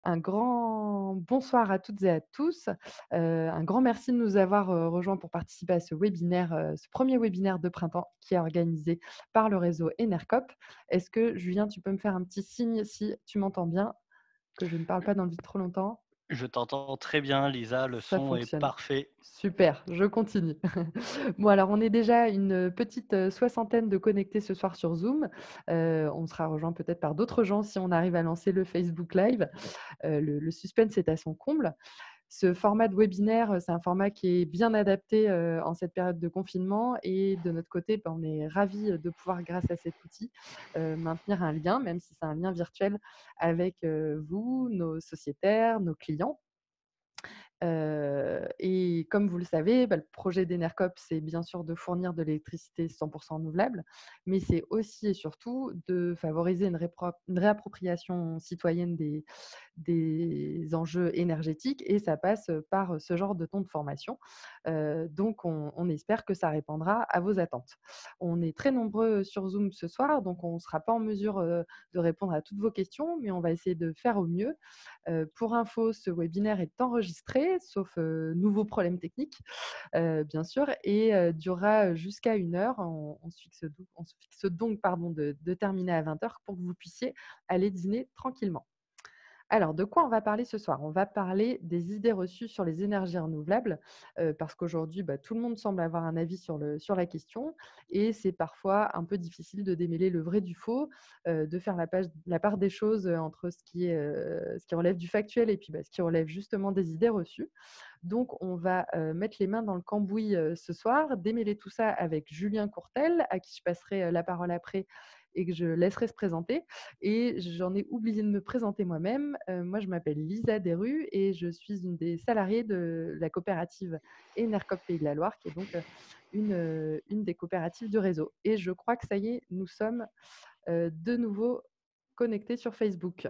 Un grand bonsoir à toutes et à tous. Un grand merci de nous avoir, rejoints pour participer à ce webinaire, ce 1er webinaire de printemps qui est organisé par le réseau Enercop. Est-ce que Julien, tu peux me faire un petit signe si tu m'entends bien, que je ne parle pas dans le vide trop longtemps? Je t'entends très bien, Lisa, le Ça son est fonctionne. parfait. Super, je continue. Bon, alors on est déjà une petite, soixantaine de connectés ce soir sur Zoom. On sera rejoint peut-être par d'autres gens si on arrive à lancer le Facebook Live. Le suspense est à son comble. Ce format de webinaire, c'est un format qui est bien adapté, en cette période de confinement et de notre côté, bah, on est ravis, de pouvoir, grâce à cet outil, maintenir un lien, même si c'est un lien virtuel avec, vous, nos sociétaires, nos clients. Et comme vous le savez, bah, le projet d'Enercop, c'est bien sûr de fournir de l'électricité 100 renouvelable, mais c'est aussi et surtout de favoriser une réappropriation citoyenne des enjeux énergétiques et ça passe, par, ce genre de temps de formation. Donc on espère que ça répondra à vos attentes. On est très nombreux sur Zoom ce soir, donc on ne sera pas en mesure, de répondre à toutes vos questions, mais on va essayer de faire au mieux. Pour info, ce webinaire est enregistré, sauf, nouveaux problèmes techniques, bien sûr et durera jusqu'à 1 heure. On se fixe donc pardon de terminer à 20 heures pour que vous puissiez aller dîner tranquillement. Alors, de quoi on va parler ce soir? On va parler des idées reçues sur les énergies renouvelables, parce qu'aujourd'hui, bah, tout le monde semble avoir un avis sur la question et c'est parfois un peu difficile de démêler le vrai du faux, de faire la part des choses, entre ce qui relève du factuel et puis, bah, ce qui relève justement des idées reçues. Donc on va, mettre les mains dans le cambouis, ce soir, démêler tout ça avec Julien Courtel, à qui je passerai, la parole après et que je laisserai se présenter et j'en ai oublié de me présenter moi-même. Moi, je m'appelle Lisa Desrues et je suis une des salariées de la coopérative Enercop Pays de la Loire, qui est donc, une des coopératives du réseau et je crois que ça y est, nous sommes, de nouveau connectés sur Facebook.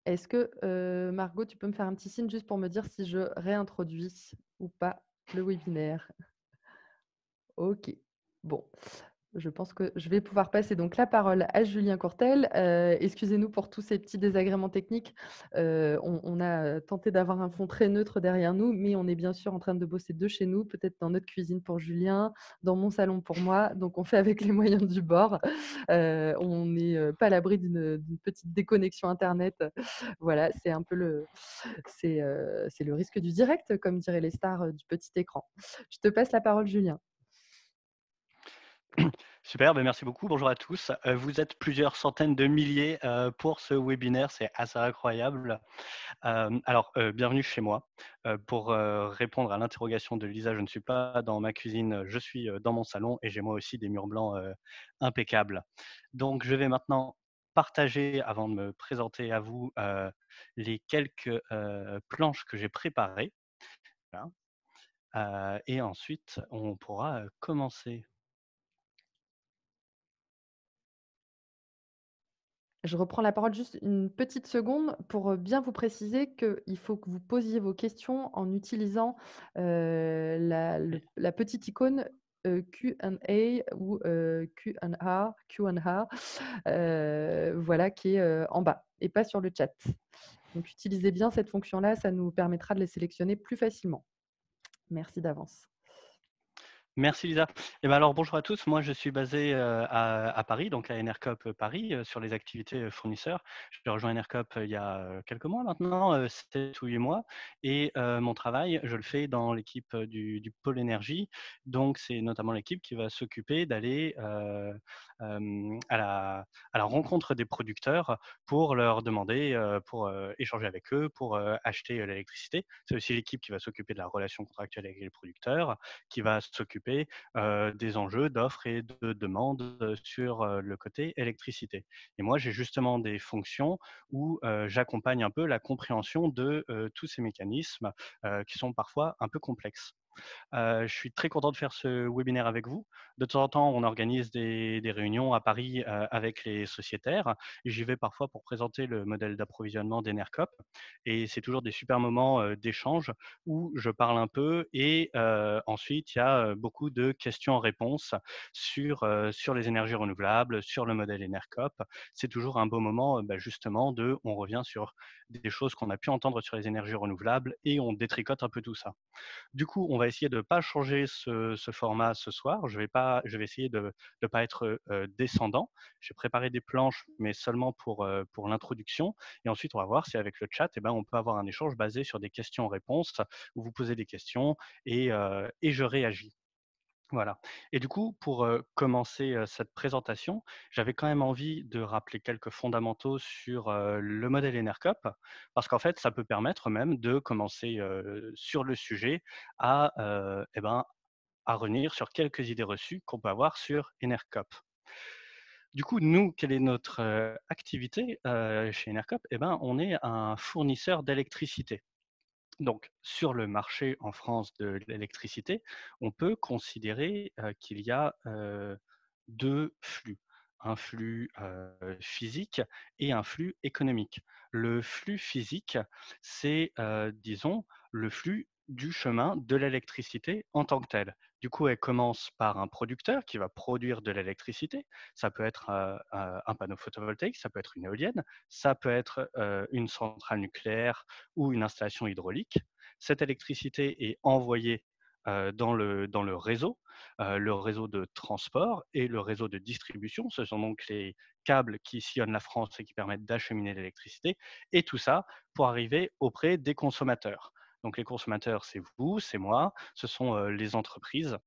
Est-ce que, Margot, tu peux me faire un petit signe juste pour me dire si je réintroduis ou pas le webinaire? OK. Bon, je pense que je vais pouvoir passer donc la parole à Julien Courtel. Excusez-nous pour tous ces petits désagréments techniques. On a, tenté d'avoir un fond très neutre derrière nous, mais on est bien sûr en train de bosser de chez nous, peut-être dans notre cuisine pour Julien, dans mon salon pour moi, donc on fait avec les moyens du bord. On n'est, pas à l'abri d'une petite déconnexion internet. Voilà, c'est le risque du direct, comme diraient les stars, du petit écran. Je te passe la parole, Julien. Super, ben merci beaucoup. Bonjour à tous. Vous êtes plusieurs centaines de milliers pour ce webinaire, c'est assez incroyable. Bienvenue chez moi. Pour répondre à l'interrogation de Lisa, je ne suis pas dans ma cuisine, je suis dans mon salon et j'ai moi aussi des murs blancs impeccables. Donc, je vais maintenant partager, avant de me présenter à vous, les quelques planches que j'ai préparées. Voilà. Et ensuite, on pourra commencer. Je reprends la parole juste une petite seconde pour, bien vous préciser qu'il faut que vous posiez vos questions en utilisant, la petite icône, Q&A ou, Q&A, voilà qui est, en bas et pas sur le chat. Donc utilisez bien cette fonction-là, ça nous permettra de les sélectionner plus facilement. Merci d'avance. Merci Lisa. Et ben alors bonjour à tous. Moi je suis basé à Paris, donc à Enercop Paris, sur les activités fournisseurs. J'ai rejoint Enercop il y a quelques mois maintenant, 7 ou 8 mois. Et mon travail, je le fais dans l'équipe du pôle énergie. Donc c'est notamment l'équipe qui va s'occuper d'aller à la rencontre des producteurs pour leur demander, pour échanger avec eux, pour acheter l'électricité. C'est aussi l'équipe qui va s'occuper de la relation contractuelle avec les producteurs, qui va s'occuper des enjeux d'offres et de demandes sur le côté électricité. Et moi, j'ai justement des fonctions où j'accompagne un peu la compréhension de tous ces mécanismes qui sont parfois un peu complexes. Je suis très content de faire ce webinaire avec vous. De temps en temps, on organise des réunions à Paris avec les sociétaires. J'y vais parfois pour présenter le modèle d'approvisionnement d'Enercop. Et c'est toujours des super moments d'échange où je parle un peu et ensuite, il y a beaucoup de questions-réponses sur les énergies renouvelables, sur le modèle Enercop. C'est toujours un beau moment, justement, on revient sur des choses qu'on a pu entendre sur les énergies renouvelables et on détricote un peu tout ça. Du coup, on va essayer de ne pas changer ce format ce soir. Je vais essayer de ne pas être descendant. J'ai préparé des planches, mais seulement pour l'introduction. Et ensuite, on va voir si avec le chat, eh ben, on peut avoir un échange basé sur des questions-réponses où vous posez des questions et je réagis. Voilà. Et du coup, pour commencer cette présentation, j'avais quand même envie de rappeler quelques fondamentaux sur le modèle Enercop, parce qu'en fait, ça peut permettre même de commencer sur le sujet eh ben, à revenir sur quelques idées reçues qu'on peut avoir sur Enercop. Du coup, nous, quelle est notre activité chez Enercop? Eh ben, on est un fournisseur d'électricité. Donc, sur le marché en France de l'électricité, on peut considérer qu'il y a deux flux, un flux physique et un flux économique. Le flux physique, c'est, disons, le flux du chemin de l'électricité en tant que tel. Du coup, elle commence par un producteur qui va produire de l'électricité. Ça peut être un panneau photovoltaïque, ça peut être une éolienne, ça peut être une centrale nucléaire ou une installation hydraulique. Cette électricité est envoyée dans le réseau de transport et le réseau de distribution. Ce sont donc les câbles qui sillonnent la France et qui permettent d'acheminer l'électricité. Et tout ça pour arriver auprès des consommateurs. Donc les consommateurs, c'est vous, c'est moi, ce sont les entreprises,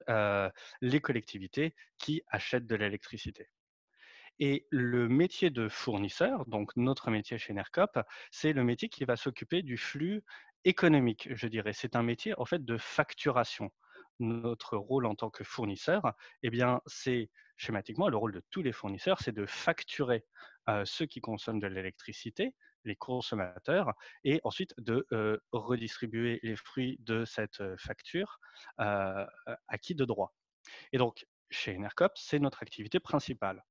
euh, les collectivités qui achètent de l'électricité. Et le métier de fournisseur, donc notre métier chez Nercop, c'est le métier qui va s'occuper du flux économique, je dirais. C'est un métier en fait de facturation. Notre rôle en tant que fournisseur, eh bien, c'est schématiquement le rôle de tous les fournisseurs, c'est de facturer ceux qui consomment de l'électricité, les consommateurs, et ensuite de redistribuer les fruits de cette facture à qui de droit. Et donc, chez Enercop, c'est notre activité principale.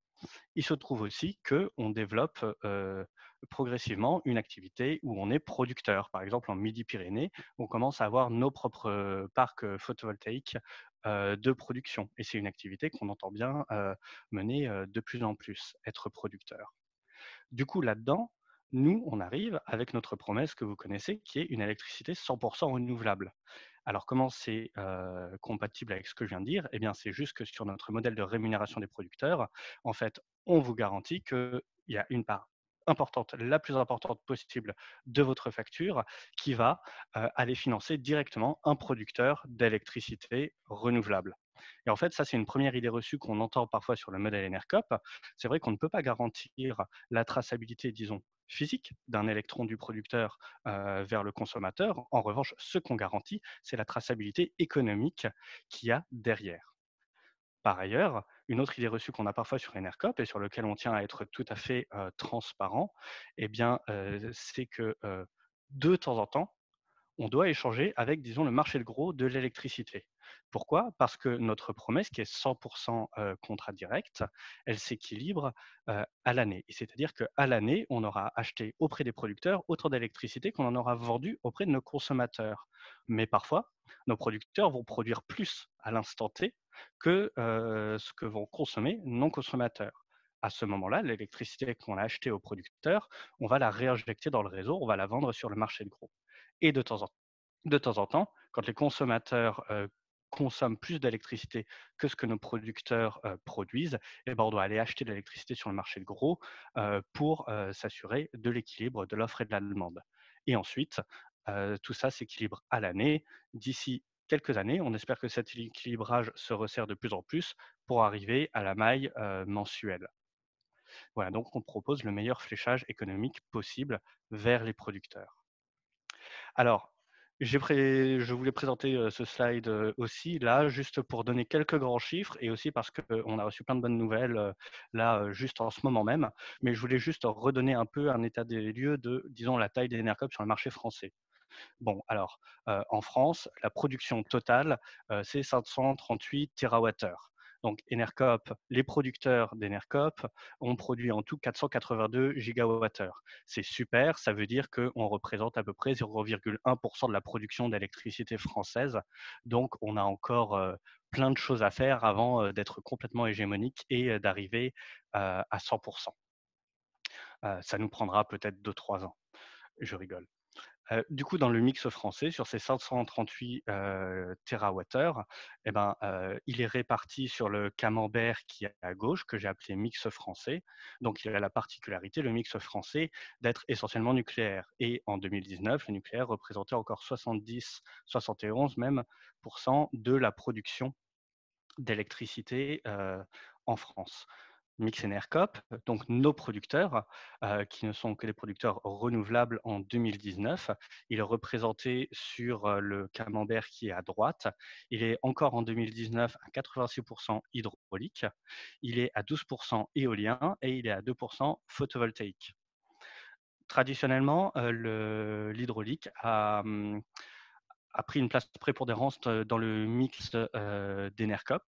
Il se trouve aussi qu'on développe progressivement une activité où on est producteur. Par exemple, en Midi-Pyrénées, on commence à avoir nos propres parcs photovoltaïques de production. Et c'est une activité qu'on entend bien mener de plus en plus, être producteur. Du coup, là-dedans, nous, on arrive avec notre promesse que vous connaissez, qui est une électricité 100% renouvelable. Alors, comment c'est compatible avec ce que je viens de dire? Eh bien, c'est juste que sur notre modèle de rémunération des producteurs, en fait, on vous garantit qu'il y a une part importante, la plus importante possible de votre facture qui va aller financer directement un producteur d'électricité renouvelable. Et en fait, ça, c'est une première idée reçue qu'on entend parfois sur le modèle Enercop. C'est vrai qu'on ne peut pas garantir la traçabilité, disons, physique d'un électron du producteur vers le consommateur. En revanche, ce qu'on garantit, c'est la traçabilité économique qu'il y a derrière. Par ailleurs, une autre idée reçue qu'on a parfois sur Enercop et sur lequel on tient à être tout à fait transparent, eh bien, c'est que de temps en temps, on doit échanger avec, disons, le marché de gros de l'électricité. Pourquoi? Parce que notre promesse, qui est 100% contrat direct, elle s'équilibre à l'année. C'est-à-dire qu'à l'année, on aura acheté auprès des producteurs autant d'électricité qu'on en aura vendu auprès de nos consommateurs. Mais parfois, nos producteurs vont produire plus à l'instant T que ce que vont consommer nos consommateurs. À ce moment-là, l'électricité qu'on a achetée aux producteurs, on va la réinjecter dans le réseau, on va la vendre sur le marché de gros. Et de temps en temps, quand les consommateurs consomment plus d'électricité que ce que nos producteurs produisent, eh ben, on doit aller acheter de l'électricité sur le marché de gros pour s'assurer de l'équilibre de l'offre et de la demande. Et ensuite, tout ça s'équilibre à l'année. D'ici quelques années, on espère que cet équilibrage se resserre de plus en plus pour arriver à la maille mensuelle. Voilà, donc on propose le meilleur fléchage économique possible vers les producteurs. Alors, je voulais présenter ce slide aussi, là, juste pour donner quelques grands chiffres et aussi parce qu'on a reçu plein de bonnes nouvelles là, juste en ce moment même. Mais je voulais juste redonner un peu un état des lieux de, disons, la taille des Enercop sur le marché français. Bon, alors, en France, la production totale, c'est 538 TWh. Donc Enercop, les producteurs d'Enercop ont produit en tout 482 gigawattheures. C'est super, ça veut dire qu'on représente à peu près 0,1% de la production d'électricité française. Donc on a encore plein de choses à faire avant d'être complètement hégémonique et d'arriver à 100%. Ça nous prendra peut-être 2-3 ans. Je rigole. Du coup, dans le mix français, sur ces 538 TWh, eh ben, il est réparti sur le camembert qui est à gauche, que j'ai appelé mix français. Donc, il a la particularité, le mix français, d'être essentiellement nucléaire. Et en 2019, le nucléaire représentait encore 70, 71 même de la production d'électricité en France. Mix Enercop, donc nos producteurs, qui ne sont que des producteurs renouvelables en 2019. Il est représenté sur le camembert qui est à droite. Il est encore en 2019 à 86% hydraulique. Il est à 12% éolien et il est à 2% photovoltaïque. Traditionnellement, l'hydraulique a pris une place prépondérante dans le mix d'Enercop.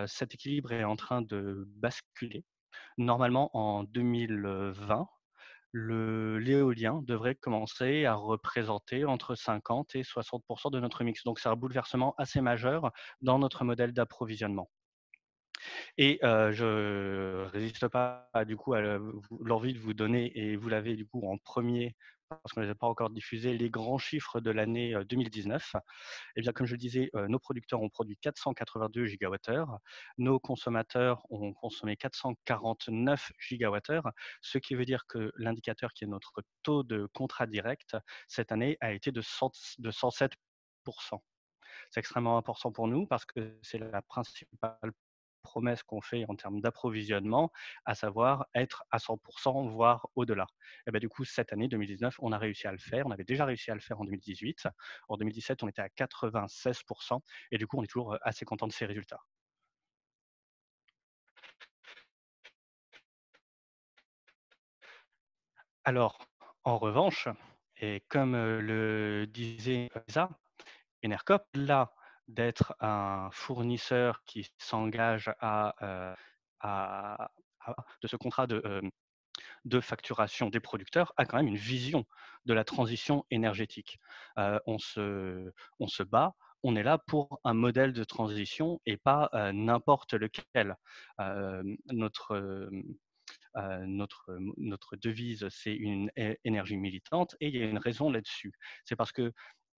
Cet équilibre est en train de basculer. Normalement, en 2020, l'éolien devrait commencer à représenter entre 50 et 60% de notre mix. Donc, c'est un bouleversement assez majeur dans notre modèle d'approvisionnement. Et je résiste pas du coup à l'envie de vous donner, et vous l'avez du coup en premier, parce qu'on ne les a pas encore diffusés, les grands chiffres de l'année 2019. Eh bien, comme je le disais, nos producteurs ont produit 482 gigawattheures, nos consommateurs ont consommé 449 gigawattheures, ce qui veut dire que l'indicateur qui est notre taux de contrat direct cette année a été de 107%. C'est extrêmement important pour nous parce que c'est la principale promesse qu'on fait en termes d'approvisionnement, à savoir être à 100%, voire au-delà. Et ben, du coup, cette année 2019, on a réussi à le faire. On avait déjà réussi à le faire en 2018. En 2017, on était à 96%. Et du coup, on est toujours assez content de ces résultats. Alors, en revanche, et comme le disait Lisa, Enercop, là, d'être un fournisseur qui s'engage à- de ce contrat de facturation des producteurs, a quand même une vision de la transition énergétique. On se bat, on est là pour un modèle de transition et pas n'importe lequel. Euh, notre, euh, notre devise, c'est une énergie militante, et il y a une raison là-dessus. C'est parce que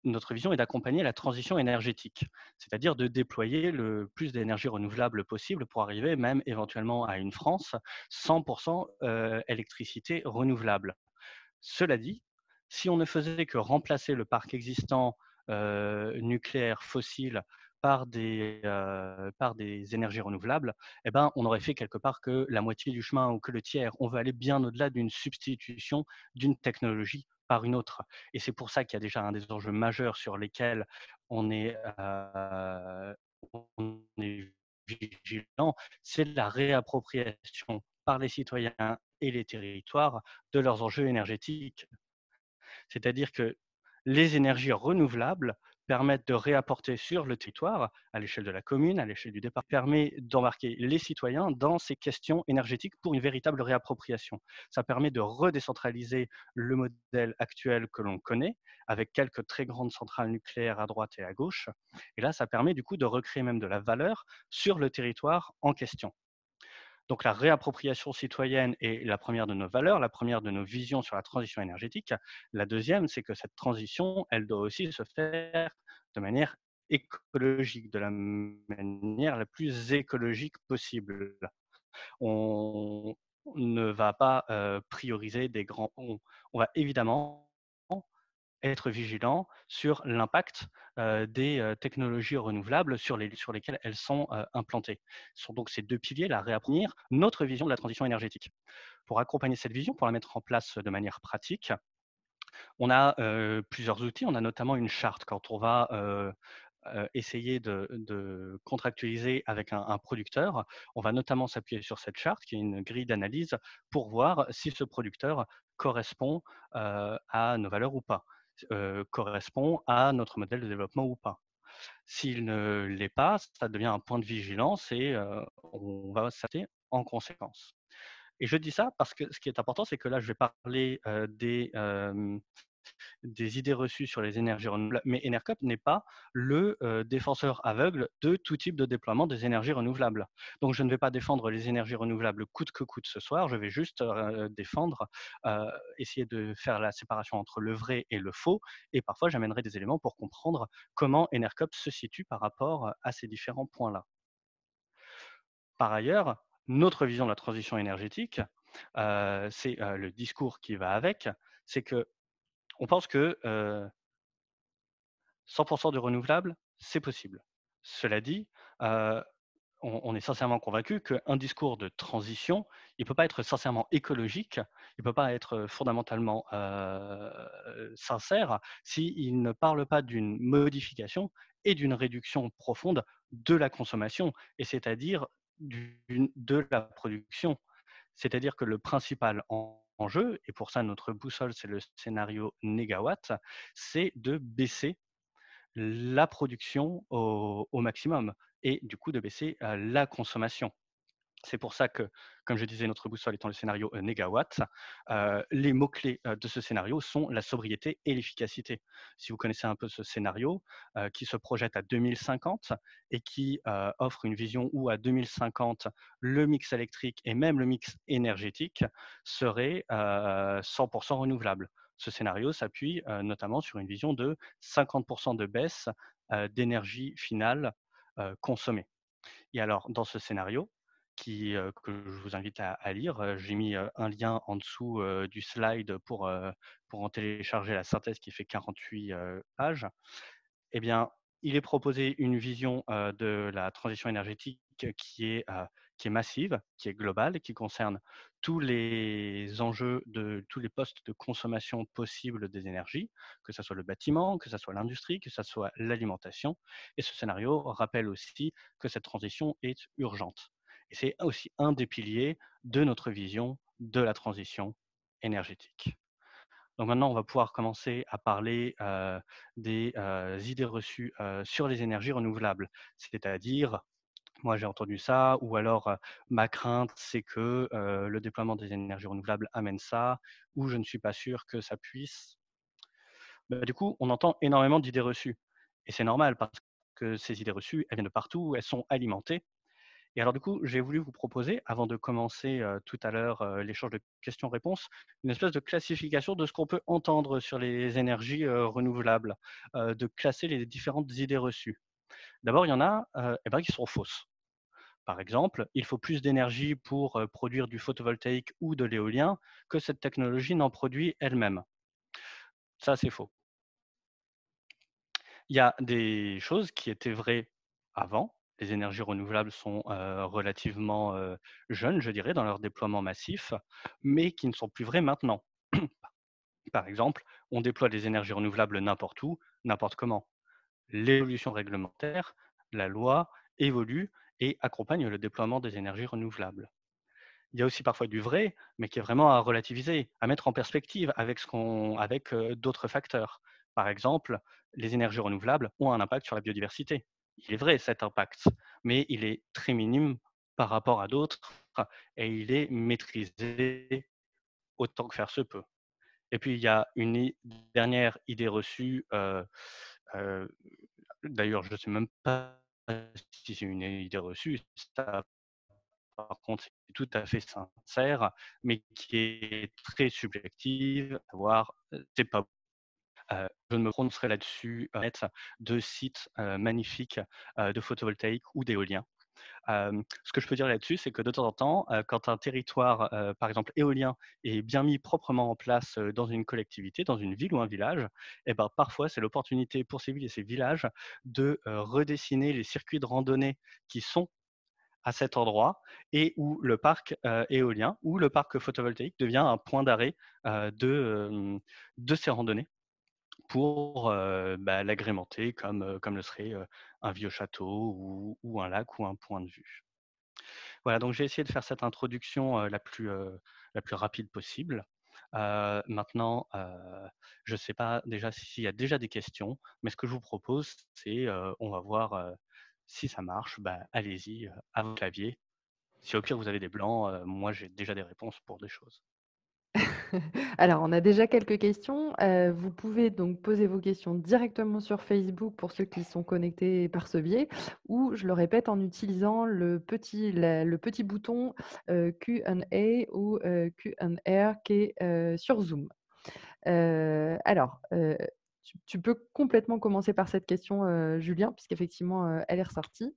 notre vision est d'accompagner la transition énergétique, c'est-à-dire de déployer le plus d'énergie renouvelable possible pour arriver même éventuellement à une France 100% électricité renouvelable. Cela dit, si on ne faisait que remplacer le parc existant nucléaire fossile par des énergies renouvelables, eh ben, on aurait fait quelque part que la moitié du chemin ou que le tiers. On veut aller bien au-delà d'une substitution d'une technologie par une autre. Et c'est pour ça qu'il y a déjà un des enjeux majeurs sur lesquels on est vigilant, c'est la réappropriation par les citoyens et les territoires de leurs enjeux énergétiques. C'est-à-dire que les énergies renouvelables permettent de réapporter sur le territoire, à l'échelle de la commune, à l'échelle du département, permet d'embarquer les citoyens dans ces questions énergétiques pour une véritable réappropriation. Ça permet de redécentraliser le modèle actuel que l'on connaît, avec quelques très grandes centrales nucléaires à droite et à gauche. Et là, ça permet du coup de recréer même de la valeur sur le territoire en question. Donc la réappropriation citoyenne est la première de nos valeurs, la première de nos visions sur la transition énergétique. La deuxième, c'est que cette transition, elle doit aussi se faire de manière écologique, de la manière la plus écologique possible. On ne va pas prioriser des grands... On va évidemment être vigilant sur l'impact des technologies renouvelables sur lesquelles elles sont implantées. Ce sont donc ces deux piliers, la réapprendre notre vision de la transition énergétique. Pour accompagner cette vision, pour la mettre en place de manière pratique, on a plusieurs outils. On a notamment une charte quand on va essayer de contractualiser avec un producteur. On va notamment s'appuyer sur cette charte, qui est une grille d'analyse, pour voir si ce producteur correspond à nos valeurs ou pas. correspond à notre modèle de développement ou pas. S'il ne l'est pas, ça devient un point de vigilance et on va s'adapter en conséquence. Et je dis ça parce que ce qui est important, c'est que là, je vais parler des idées reçues sur les énergies renouvelables, mais Enercop n'est pas le défenseur aveugle de tout type de déploiement des énergies renouvelables. Donc, je ne vais pas défendre les énergies renouvelables coûte que coûte ce soir, je vais juste défendre, essayer de faire la séparation entre le vrai et le faux, et parfois j'amènerai des éléments pour comprendre comment Enercop se situe par rapport à ces différents points-là. Par ailleurs, notre vision de la transition énergétique, c'est le discours qui va avec, c'est que on pense que 100 de renouvelables, c'est possible. Cela dit, heu, on est sincèrement convaincu qu'un discours de transition, il ne peut pas être sincèrement écologique, il ne peut pas être fondamentalement sincère s'il ne parle pas d'une modification et d'une réduction profonde de la consommation, et c'est-à-dire de la production. C'est-à-dire que le principal enjeu, et pour ça notre boussole, c'est le scénario négawatt, c'est de baisser la production au maximum et du coup de baisser la consommation. C'est pour ça que, comme je disais, notre boussole étant le scénario négawatt, les mots-clés de ce scénario sont la sobriété et l'efficacité. Si vous connaissez un peu ce scénario, qui se projette à 2050 et qui offre une vision où à 2050, le mix électrique et même le mix énergétique serait 100% renouvelable. Ce scénario s'appuie notamment sur une vision de 50% de baisse d'énergie finale consommée. Et alors, dans ce scénario, que je vous invite à lire, j'ai mis un lien en dessous du slide pour en télécharger la synthèse qui fait 48 pages. Eh bien, il est proposé une vision de la transition énergétique qui est massive, qui est globale, qui concerne tous les enjeux de tous les postes de consommation possibles des énergies, que ce soit le bâtiment, que ce soit l'industrie, que ce soit l'alimentation. Et ce scénario rappelle aussi que cette transition est urgente. Et c'est aussi un des piliers de notre vision de la transition énergétique. Donc maintenant, on va pouvoir commencer à parler des idées reçues sur les énergies renouvelables. C'est-à-dire, moi j'ai entendu ça, ou alors ma crainte, c'est que le déploiement des énergies renouvelables amène ça, ou je ne suis pas sûr que ça puisse. Bah, du coup, on entend énormément d'idées reçues. Et c'est normal parce que ces idées reçues, elles viennent de partout, elles sont alimentées. Et alors du coup, j'ai voulu vous proposer, avant de commencer tout à l'heure l'échange de questions-réponses, une espèce de classification de ce qu'on peut entendre sur les énergies renouvelables, de classer les différentes idées reçues. D'abord, il y en a eh ben, qui sont fausses. Par exemple, il faut plus d'énergie pour produire du photovoltaïque ou de l'éolien que cette technologie n'en produit elle-même. Ça, c'est faux. Il y a des choses qui étaient vraies avant. Les énergies renouvelables sont relativement jeunes, je dirais, dans leur déploiement massif, mais qui ne sont plus vraies maintenant. Par exemple, on déploie des énergies renouvelables n'importe où, n'importe comment. L'évolution réglementaire, la loi évolue et accompagne le déploiement des énergies renouvelables. Il y a aussi parfois du vrai, mais qui est vraiment à relativiser, à mettre en perspective avec d'autres facteurs. Par exemple, les énergies renouvelables ont un impact sur la biodiversité. Il est vrai cet impact, mais il est très minime par rapport à d'autres et il est maîtrisé autant que faire se peut. Et puis il y a une dernière idée reçue, euh, d'ailleurs je ne sais même pas si c'est une idée reçue, ça par contre, c'est tout à fait sincère, mais qui est très subjective, à savoir, c'est pas je ne me prononcerai là-dessus, de sites magnifiques de photovoltaïque ou d'éolien. Ce que je peux dire là-dessus, c'est que de temps en temps, quand un territoire, par exemple éolien, est bien mis proprement en place dans une collectivité, dans une ville ou un village, et ben, parfois c'est l'opportunité pour ces villes et ces villages de redessiner les circuits de randonnée qui sont à cet endroit et où le parc éolien ou le parc photovoltaïque devient un point d'arrêt de ces randonnées pour l'agrémenter comme le serait un vieux château ou un lac ou un point de vue. Voilà, donc j'ai essayé de faire cette introduction la plus rapide possible. Maintenant, je ne sais pas déjà s'il y a déjà des questions, mais ce que je vous propose, c'est, on va voir, si ça marche, bah, allez-y, à vos claviers. Si au pire vous avez des blancs, moi j'ai déjà des réponses pour des choses. Alors, on a déjà quelques questions. Vous pouvez donc poser vos questions directement sur Facebook pour ceux qui sont connectés par ce biais ou, je le répète, en utilisant le petit bouton, Q&A ou, Q&R qui est, sur Zoom. Alors, tu peux complètement commencer par cette question, Julien, puisqu'effectivement, elle est ressortie.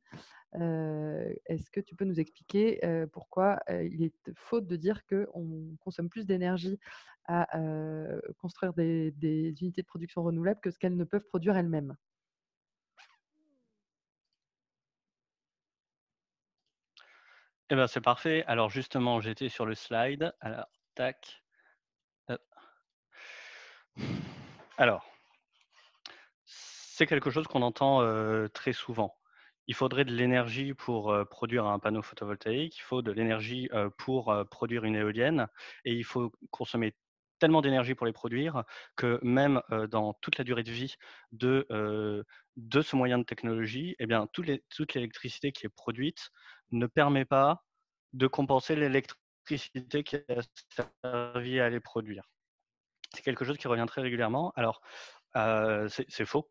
Est-ce que tu peux nous expliquer, pourquoi, il est faux de dire qu'on consomme plus d'énergie à, construire des unités de production renouvelables que ce qu'elles ne peuvent produire elles-mêmes? Eh ben, c'est parfait. Alors justement, j'étais sur le slide. Alors, tac, hop. Alors, c'est quelque chose qu'on entend, très souvent. Il faudrait de l'énergie pour, produire un panneau photovoltaïque, il faut de l'énergie, pour, produire une éolienne et il faut consommer tellement d'énergie pour les produire que même, dans toute la durée de vie de ce moyen de technologie, eh bien, toute l'électricité qui est produite ne permet pas de compenser l'électricité qui a servi à les produire. C'est quelque chose qui revient très régulièrement. Alors, c'est faux.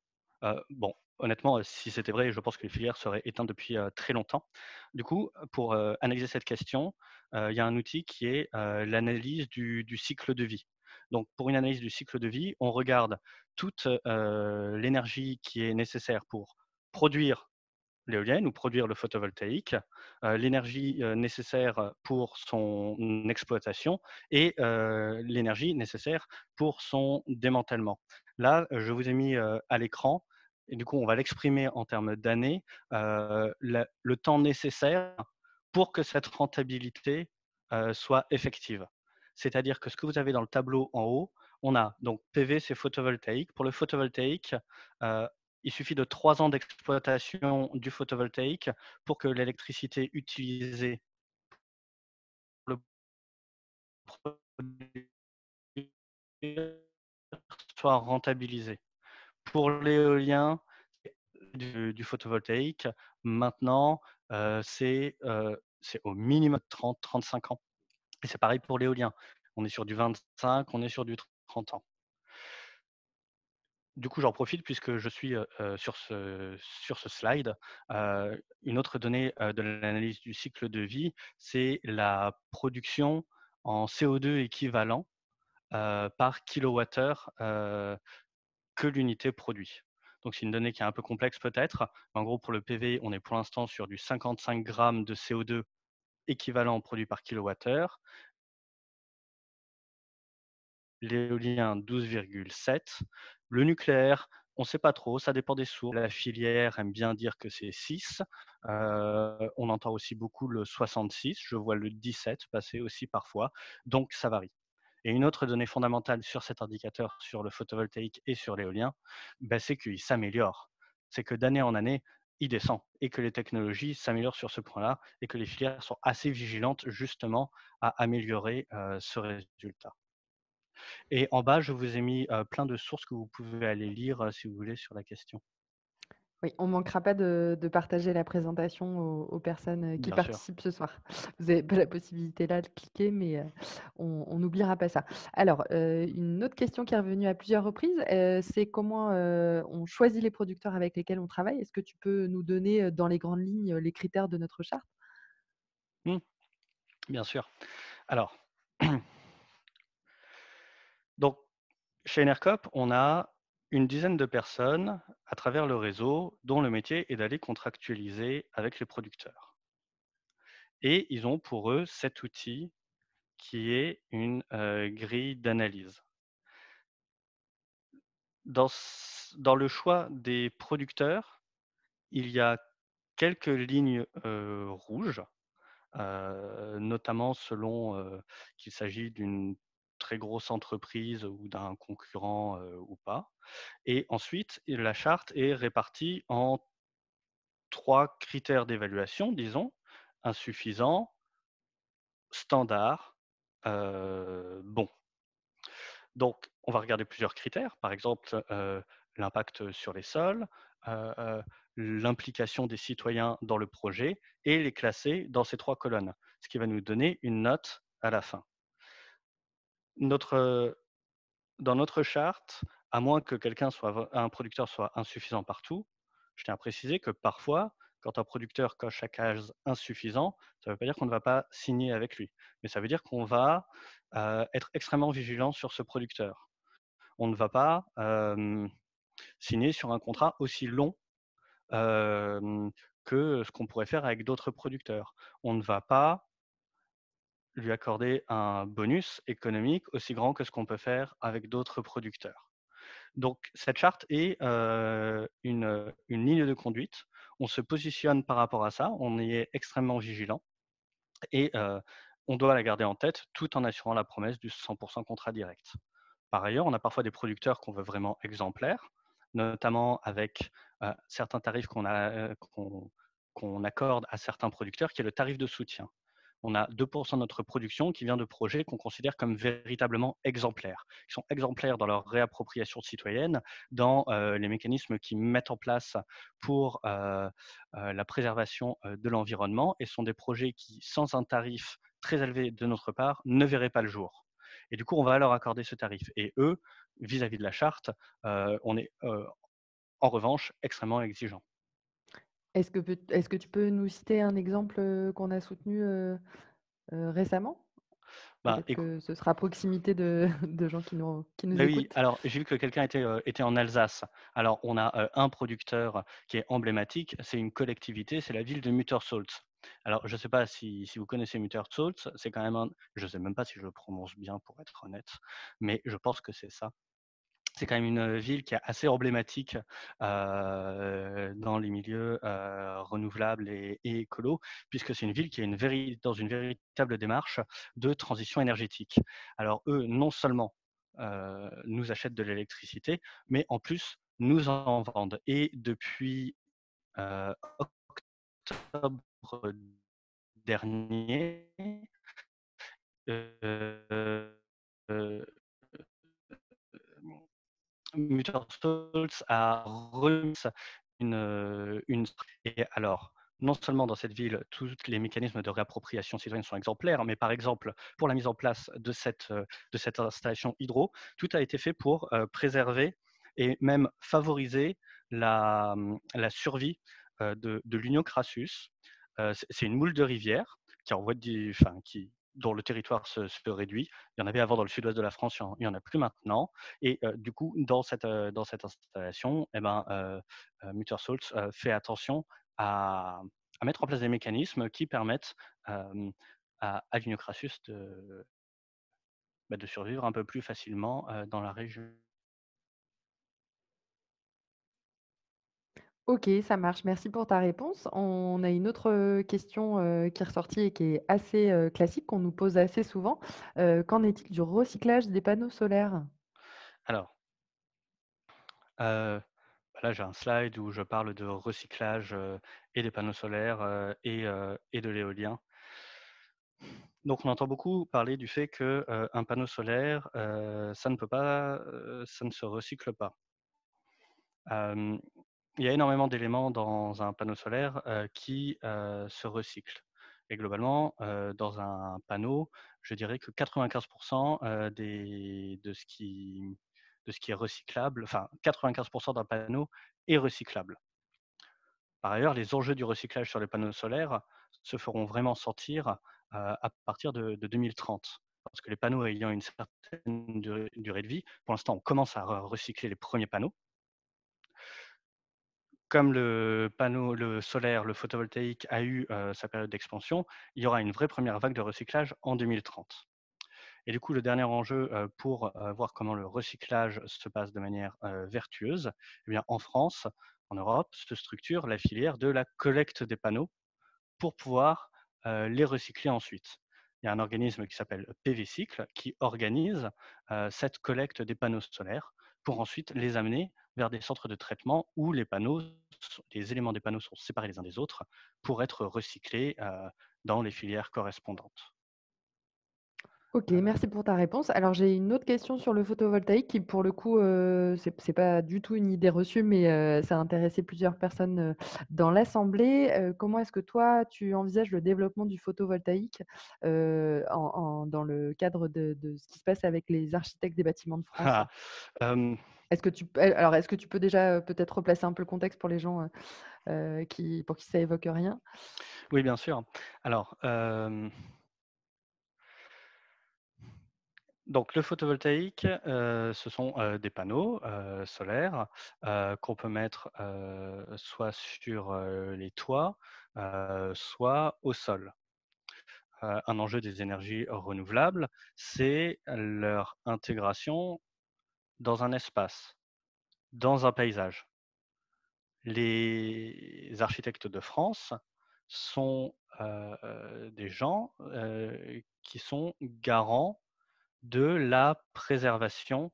Bon, honnêtement, si c'était vrai, je pense que les filières seraient éteintes depuis, très longtemps. Du coup, pour, analyser cette question, il y a un outil qui est, l'analyse du cycle de vie. Donc pour une analyse du cycle de vie, on regarde toute, l'énergie qui est nécessaire pour produire l'éolienne ou produire le photovoltaïque, l'énergie, nécessaire pour son exploitation et l'énergie nécessaire pour son démantèlement. Là, je vous ai mis, à l'écran et du coup, on va l'exprimer en termes d'années, le temps nécessaire pour que cette rentabilité, soit effective. C'est-à-dire que ce que vous avez dans le tableau en haut, on a donc PV, c'est photovoltaïque. Pour le photovoltaïque, heu, il suffit de 3 ans d'exploitation du photovoltaïque pour que l'électricité utilisée pour le produire soit rentabilisée. Pour l'éolien, du photovoltaïque, maintenant, c'est au minimum 30-35 ans et c'est pareil pour l'éolien. On est sur du 25, on est sur du 30 ans. Du coup, j'en profite puisque je suis, sur ce slide. Une autre donnée, de l'analyse du cycle de vie, c'est la production en CO2 équivalent, par kilowattheure, que l'unité produit. Donc c'est une donnée qui est un peu complexe peut-être. En gros, pour le PV, on est pour l'instant sur du 55 grammes de CO2 équivalent produit par kilowattheure. L'éolien 12,7. Le nucléaire, on ne sait pas trop, ça dépend des sources. La filière aime bien dire que c'est 6. On entend aussi beaucoup le 66, je vois le 17 passer aussi parfois, donc ça varie. Et une autre donnée fondamentale sur cet indicateur, sur le photovoltaïque et sur l'éolien, bah, c'est qu'il s'améliore. C'est que d'année en année, il descend et que les technologies s'améliorent sur ce point-là et que les filières sont assez vigilantes justement à améliorer ce résultat. Et en bas, je vous ai mis, plein de sources que vous pouvez aller lire, si vous voulez sur la question. Oui, on ne manquera pas de partager la présentation aux personnes, qui Bien sûr. participent ce soir. Vous n'avez pas la possibilité là de cliquer, mais on n'oubliera pas ça. Alors, une autre question qui est revenue à plusieurs reprises, c'est comment, on choisit les producteurs avec lesquels on travaille? Est-ce que tu peux nous donner, dans les grandes lignes, les critères de notre charte? Mmh, bien sûr. Alors, donc chez Enercop, on a une dizaine de personnes à travers le réseau dont le métier est d'aller contractualiser avec les producteurs. Et ils ont pour eux cet outil qui est une, grille d'analyse. Dans le choix des producteurs, il y a quelques lignes, rouges, notamment selon, qu'il s'agit d'une très grosse entreprise ou d'un concurrent, ou pas. Et ensuite, la charte est répartie en 3 critères d'évaluation, disons: insuffisant, standard, bon. Donc, on va regarder plusieurs critères, par exemple l'impact sur les sols, euh, euh, l'implication des citoyens dans le projet et les classer dans ces 3 colonnes, ce qui va nous donner une note à la fin. Notre, dans notre charte, à moins que un producteur soit insuffisant partout, je tiens à préciser que parfois, quand un producteur coche sa case insuffisant, ça ne veut pas dire qu'on ne va pas signer avec lui, mais ça veut dire qu'on va être extrêmement vigilant sur ce producteur. On ne va pas signer sur un contrat aussi long que ce qu'on pourrait faire avec d'autres producteurs. On ne va pas lui accorder un bonus économique aussi grand que ce qu'on peut faire avec d'autres producteurs. Donc, cette charte est une ligne de conduite. On se positionne par rapport à ça, on y est extrêmement vigilant et on doit la garder en tête tout en assurant la promesse du 100% contrat direct. Par ailleurs, on a parfois des producteurs qu'on veut vraiment exemplaires, notamment avec certains tarifs qu'on accorde à certains producteurs, qui est le tarif de soutien. On a 2% de notre production qui vient de projets qu'on considère comme véritablement exemplaires, qui sont exemplaires dans leur réappropriation citoyenne, dans les mécanismes qu'ils mettent en place pour la préservation de l'environnement, et sont des projets qui, sans un tarif très élevé de notre part, ne verraient pas le jour. Et du coup, on va leur accorder ce tarif. Et eux, vis-à-vis de la charte, on est en revanche extrêmement exigeant. Est-ce que tu peux nous citer un exemple, qu'on a soutenu, récemment? Ben, Peut-être que ce sera à proximité de de gens qui nous bah oui, écoutent? alors j'ai vu que quelqu'un était en Alsace. Alors on a un producteur qui est emblématique, c'est une collectivité, c'est la ville de Muttersholtz. Alors je ne sais pas si vous connaissez Muttersholtz, c'est quand même je ne sais même pas si je le prononce bien pour être honnête, mais je pense que c'est ça. C'est quand même une ville qui est assez emblématique dans les milieux renouvelables et écolos, puisque c'est une ville qui est dans une véritable démarche de transition énergétique. Alors eux, non seulement nous achètent de l'électricité, mais en plus nous en vendent. Et depuis octobre dernier, euh, euh, Mutterstolz a remis une et alors, non seulement dans cette ville, tous les mécanismes de réappropriation citoyenne sont exemplaires, mais par exemple, pour la mise en place de cette installation hydro, tout a été fait pour préserver et même favoriser la survie de l'Union crassus. C'est une moule de rivière qui envoie enfin, dont le territoire se réduit. Il y en avait avant dans le sud-ouest de la France, il n'y en a plus maintenant. Et du coup, dans cette installation, eh ben, Muttersholtz fait attention à mettre en place des mécanismes qui permettent à l'Union crassus de survivre un peu plus facilement dans la région. OK, ça marche. Merci pour ta réponse. On a une autre, question, qui est ressortie et qui est assez, classique, qu'on nous pose assez souvent. Qu'en est-il du recyclage des panneaux solaires? Alors, là, j'ai un slide où je parle de recyclage et des panneaux solaires et de l'éolien. Donc, on entend beaucoup parler du fait que un panneau solaire, ça ne peut pas, ça ne se recycle pas. Euh, il y a énormément d'éléments dans un panneau solaire qui se recyclent. Et globalement, dans un panneau, je dirais que 95% de ce qui est recyclable, enfin 95% d'un panneau est recyclable. Par ailleurs, les enjeux du recyclage sur les panneaux solaires se feront vraiment sentir à partir de 2030. Parce que les panneaux ayant une certaine durée de vie, pour l'instant, on commence à recycler les premiers panneaux. Comme le solaire, le photovoltaïque a eu sa période d'expansion, il y aura une vraie première vague de recyclage en 2030. Et du coup, le dernier enjeu pour voir comment le recyclage se passe de manière vertueuse, eh bien, en France, en Europe, se structure la filière de la collecte des panneaux pour pouvoir les recycler ensuite. Il y a un organisme qui s'appelle PV-Cycle qui organise cette collecte des panneaux solaires pour ensuite les amener vers des centres de traitement où les éléments des panneaux sont séparés les uns des autres pour être recyclés dans les filières correspondantes. OK, merci pour ta réponse. Alors j'ai une autre question sur le photovoltaïque qui pour le coup, c'est pas du tout une idée reçue, mais ça a intéressé plusieurs personnes, dans l'assemblée. Comment est-ce que toi, tu envisages le développement du photovoltaïque, dans le cadre de ce qui se passe avec les architectes des bâtiments de France? Ah, hem, Est-ce que tu peux déjà, peut-être replacer un peu le contexte pour les gens, qui pour qui ça évoque rien? oui, bien sûr. Alors, donc le photovoltaïque, ce sont, des panneaux, solaires, qu'on peut mettre, soit sur, les toits, soit au sol. Un enjeu des énergies renouvelables, c'est leur intégration dans un espace, dans un paysage. Les architectes de France sont, des gens, qui sont garants de la préservation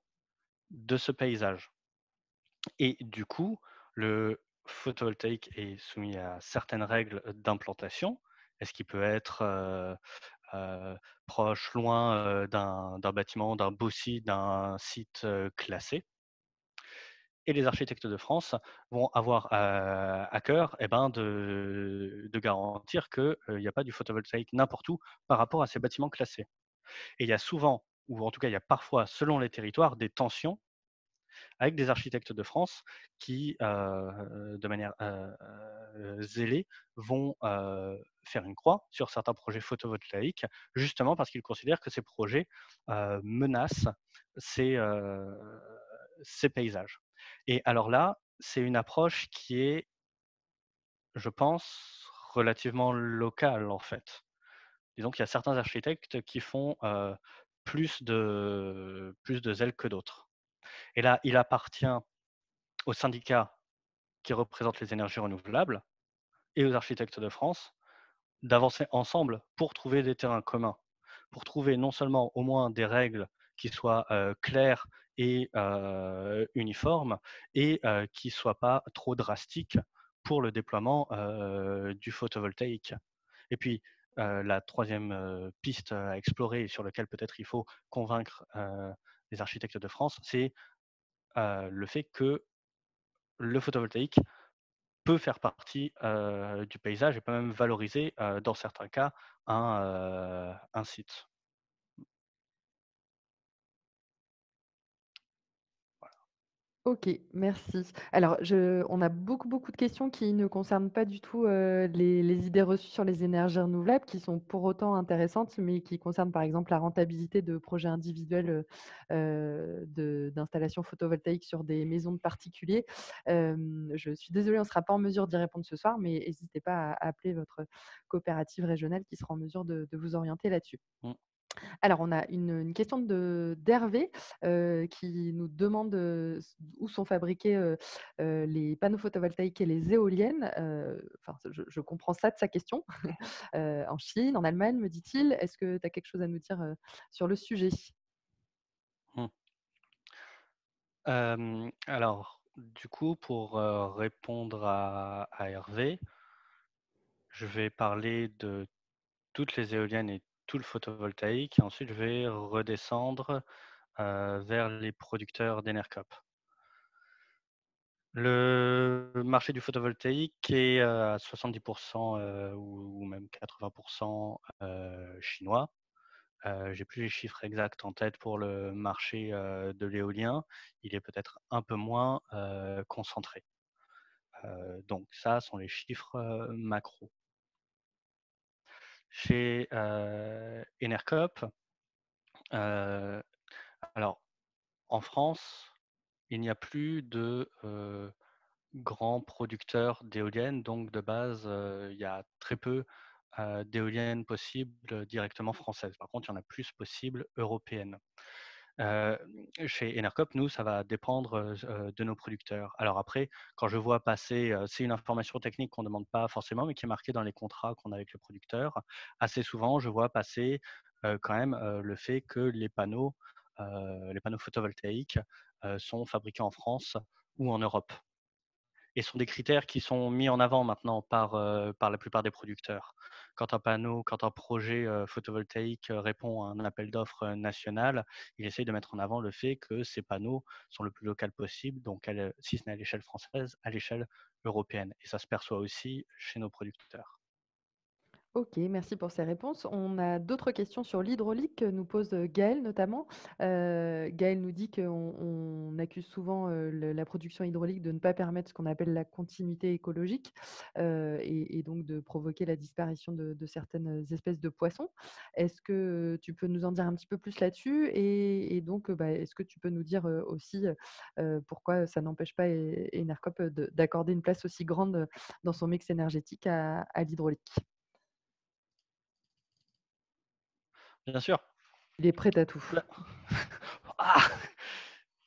de ce paysage et du coup, le photovoltaïque est soumis à certaines règles d'implantation. Est-ce qu'il peut être, heu, proche, loin, d'un bâtiment, d'un beau site, d'un site, classé? Et les architectes de France vont avoir, à cœur et ben, de garantir qu'il y a pas du photovoltaïque n'importe où par rapport à ces bâtiments classés. Et il y a souvent, ou en tout cas il y a parfois, selon les territoires, des tensions avec des architectes de France qui, de manière, zélée, vont, faire une croix sur certains projets photovoltaïques, justement parce qu'ils considèrent que ces projets, menacent ces, ces paysages. Et alors là, c'est une approche qui est, je pense, relativement locale, en fait. Disons qu'il y a certains architectes qui font, plus de zèle que d'autres. Et là, il appartient aux syndicats qui représentent les énergies renouvelables et aux architectes de France d'avancer ensemble pour trouver des terrains communs, pour trouver non seulement au moins des règles qui soient, claires et uniformes et qui ne soient pas trop drastiques pour le déploiement, du photovoltaïque. Et puis, la troisième piste à explorer et sur lequel peut-être il faut convaincre, les architectes de France, c'est, le fait que le photovoltaïque peut faire partie, du paysage et peut même valoriser, dans certains cas, un site. OK, merci. Alors on a beaucoup, beaucoup de questions qui ne concernent pas du tout, les idées reçues sur les énergies renouvelables, qui sont pour autant intéressantes, mais qui concernent par exemple la rentabilité de projets individuels, de d'installations photovoltaïques sur des maisons de particuliers. Je suis désolée, on ne sera pas en mesure d'y répondre ce soir, mais n'hésitez pas à appeler votre coopérative régionale qui sera en mesure de vous orienter là-dessus. Mmh. Alors, on a une question d'Hervé, qui nous demande, où sont fabriqués, les panneaux photovoltaïques et les éoliennes. Enfin, je comprends ça de sa question. En Chine, en Allemagne, me dit-il. Est-ce que tu as quelque chose à nous dire, sur le sujet? Mmh. Alors, du coup, pour, répondre à Hervé, je vais parler de toutes les éoliennes et tout le photovoltaïque et ensuite je vais redescendre, vers les producteurs d'Enercop. Le marché du photovoltaïque est, à 70 ou même 80 chinois. J'ai plus les chiffres exacts en tête pour le marché, de l'éolien. Il est peut-être un peu moins, concentré. Donc ça sont les chiffres, macro. Chez, Enercop, heu, alors en France, il n'y a plus de, grands producteurs d'éoliennes, donc de base, il y a très peu, d'éoliennes possibles directement françaises. Par contre, il y en a plus possibles européennes. Heu, Chez Enercop, nous, ça va dépendre, de nos producteurs. Alors après, quand je vois passer, c'est une information technique qu'on ne demande pas forcément, mais qui est marquée dans les contrats qu'on a avec le producteur. Assez souvent, je vois passer, quand même, le fait que les panneaux photovoltaïques, sont fabriqués en France ou en Europe et sont des critères qui sont mis en avant maintenant par, par la plupart des producteurs. quand un projet photovoltaïque répond à un appel d'offres national, il essaye de mettre en avant le fait que ces panneaux sont le plus local possible, donc si ce n'est à l'échelle française, à l'échelle européenne. Et ça se perçoit aussi chez nos producteurs. OK, merci pour ces réponses. On a d'autres questions sur l'hydraulique que nous pose, Gaël notamment. Gaël nous dit qu'on accuse souvent, la production hydraulique de ne pas permettre ce qu'on appelle la continuité écologique, et donc de provoquer la disparition de certaines espèces de poissons. Est-ce que tu peux nous en dire un petit peu plus là-dessus? Et donc, bah, est-ce que tu peux nous dire, aussi, pourquoi ça n'empêche pas Enercop, d'accorder une place aussi grande, dans son mix énergétique à l'hydraulique? Bien sûr. Il est prêt à tout. Là- Ah,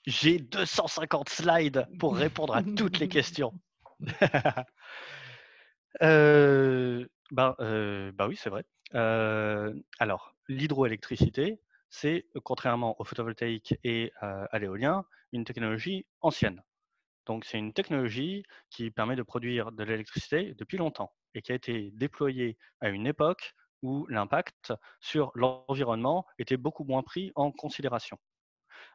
j'ai 250 slides pour répondre à toutes les questions. Ben oui, c'est vrai. Alors, l'hydroélectricité, c'est, contrairement au photovoltaïque et à l'éolien, une technologie ancienne. Donc, c'est une technologie qui permet de produire de l'électricité depuis longtemps et qui a été déployée à une époque où l'impact sur l'environnement était beaucoup moins pris en considération.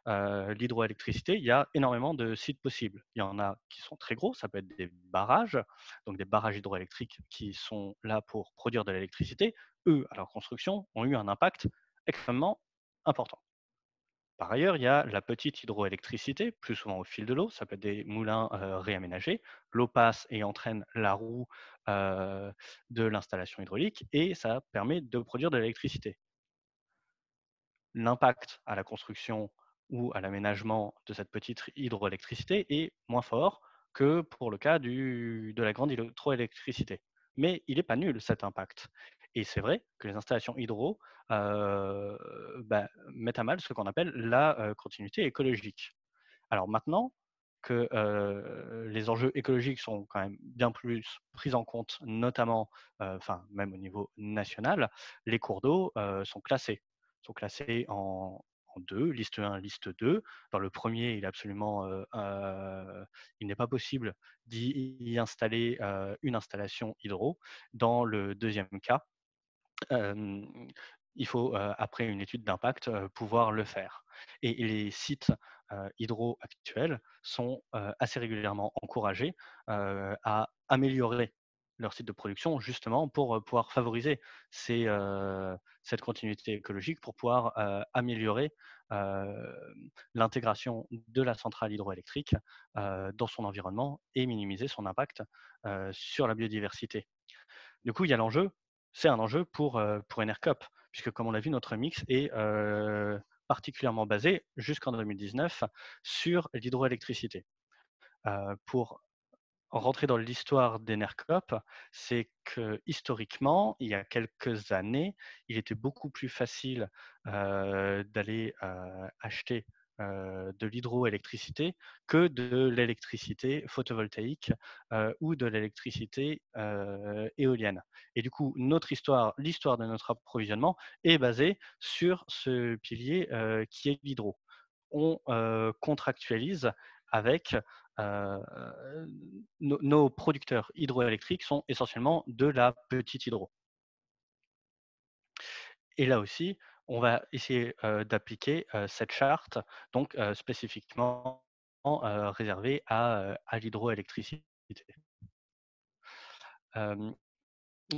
L'hydroélectricité, il y a énormément de sites possibles. Il y en a qui sont très gros, ça peut être des barrages, donc des barrages hydroélectriques qui sont là pour produire de l'électricité. Eux, à leur construction, ont eu un impact extrêmement important. Par ailleurs, il y a la petite hydroélectricité, plus souvent au fil de l'eau, ça peut être des moulins réaménagés. L'eau passe et entraîne la roue de l'installation hydraulique et ça permet de produire de l'électricité. L'impact à la construction ou à l'aménagement de cette petite hydroélectricité est moins fort que pour le cas de la grande hydroélectricité. Mais il n'est pas nul cet impact. Et c'est vrai que les installations hydro mettent à mal ce qu'on appelle la continuité écologique. Alors maintenant que les enjeux écologiques sont quand même bien plus pris en compte, notamment, enfin même au niveau national, les cours d'eau sont classés en deux, liste 1, liste 2. Dans le premier, il n'est pas possible d'y installer une installation hydro. Dans le deuxième cas, Hem, il faut, après une étude d'impact, pouvoir le faire et les sites, hydro actuels sont, assez régulièrement encouragés, à améliorer leur site de production justement pour, pouvoir favoriser cette continuité écologique, pour pouvoir, améliorer, l'intégration de la centrale hydroélectrique, dans son environnement et minimiser son impact, sur la biodiversité. Du coup, il y a l'enjeu, c'est un enjeu pour Enercop, puisque comme on l'a vu, notre mix est particulièrement basé jusqu'en 2019 sur l'hydroélectricité. Pour rentrer dans l'histoire d'Enercop, c'est que historiquement, il y a quelques années, il était beaucoup plus facile d'aller acheter de l'hydroélectricité que de l'électricité photovoltaïque ou de l'électricité éolienne. Et du coup, l'histoire de notre approvisionnement est basée sur ce pilier qui est l'hydro. On contractualise avec euh, nos producteurs hydroélectriques sont essentiellement de la petite hydro. Et là aussi, on va essayer d'appliquer cette charte, donc spécifiquement réservée à l'hydroélectricité. Euh,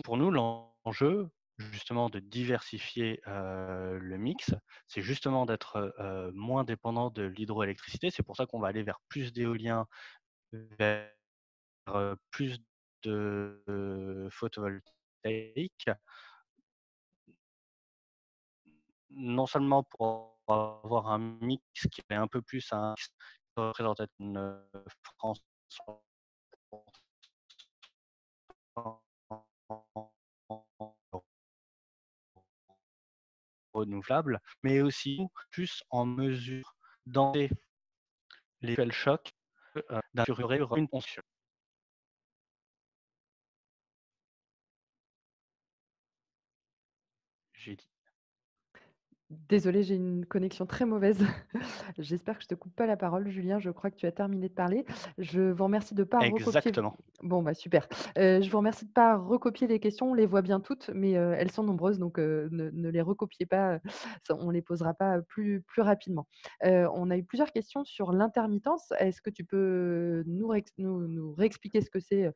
pour nous, l'enjeu, justement, de diversifier le mix, c'est justement d'être moins dépendant de l'hydroélectricité. C'est pour ça qu'on va aller vers plus d'éolien, vers plus de photovoltaïque, non seulement pour avoir un mix qui est un peu plus un mix représentatif d'une France renouvelable, mais aussi plus en mesure d'enlever les fuel chocs d'infigurer une ponction. J'ai dit. Désolée, j'ai une connexion très mauvaise. J'espère que je te coupe pas la parole, Julien. Je crois que tu as terminé de parler. Je vous remercie de pas recopier. Exactement. Bon, bah, super. Je vous remercie de pas recopier les questions. On les voit bien toutes, mais elles sont nombreuses, donc ne les recopiez pas, ça on les posera pas plus rapidement. On a eu plusieurs questions sur l'intermittence. Est-ce que tu peux nous réexpliquer ce que c'est,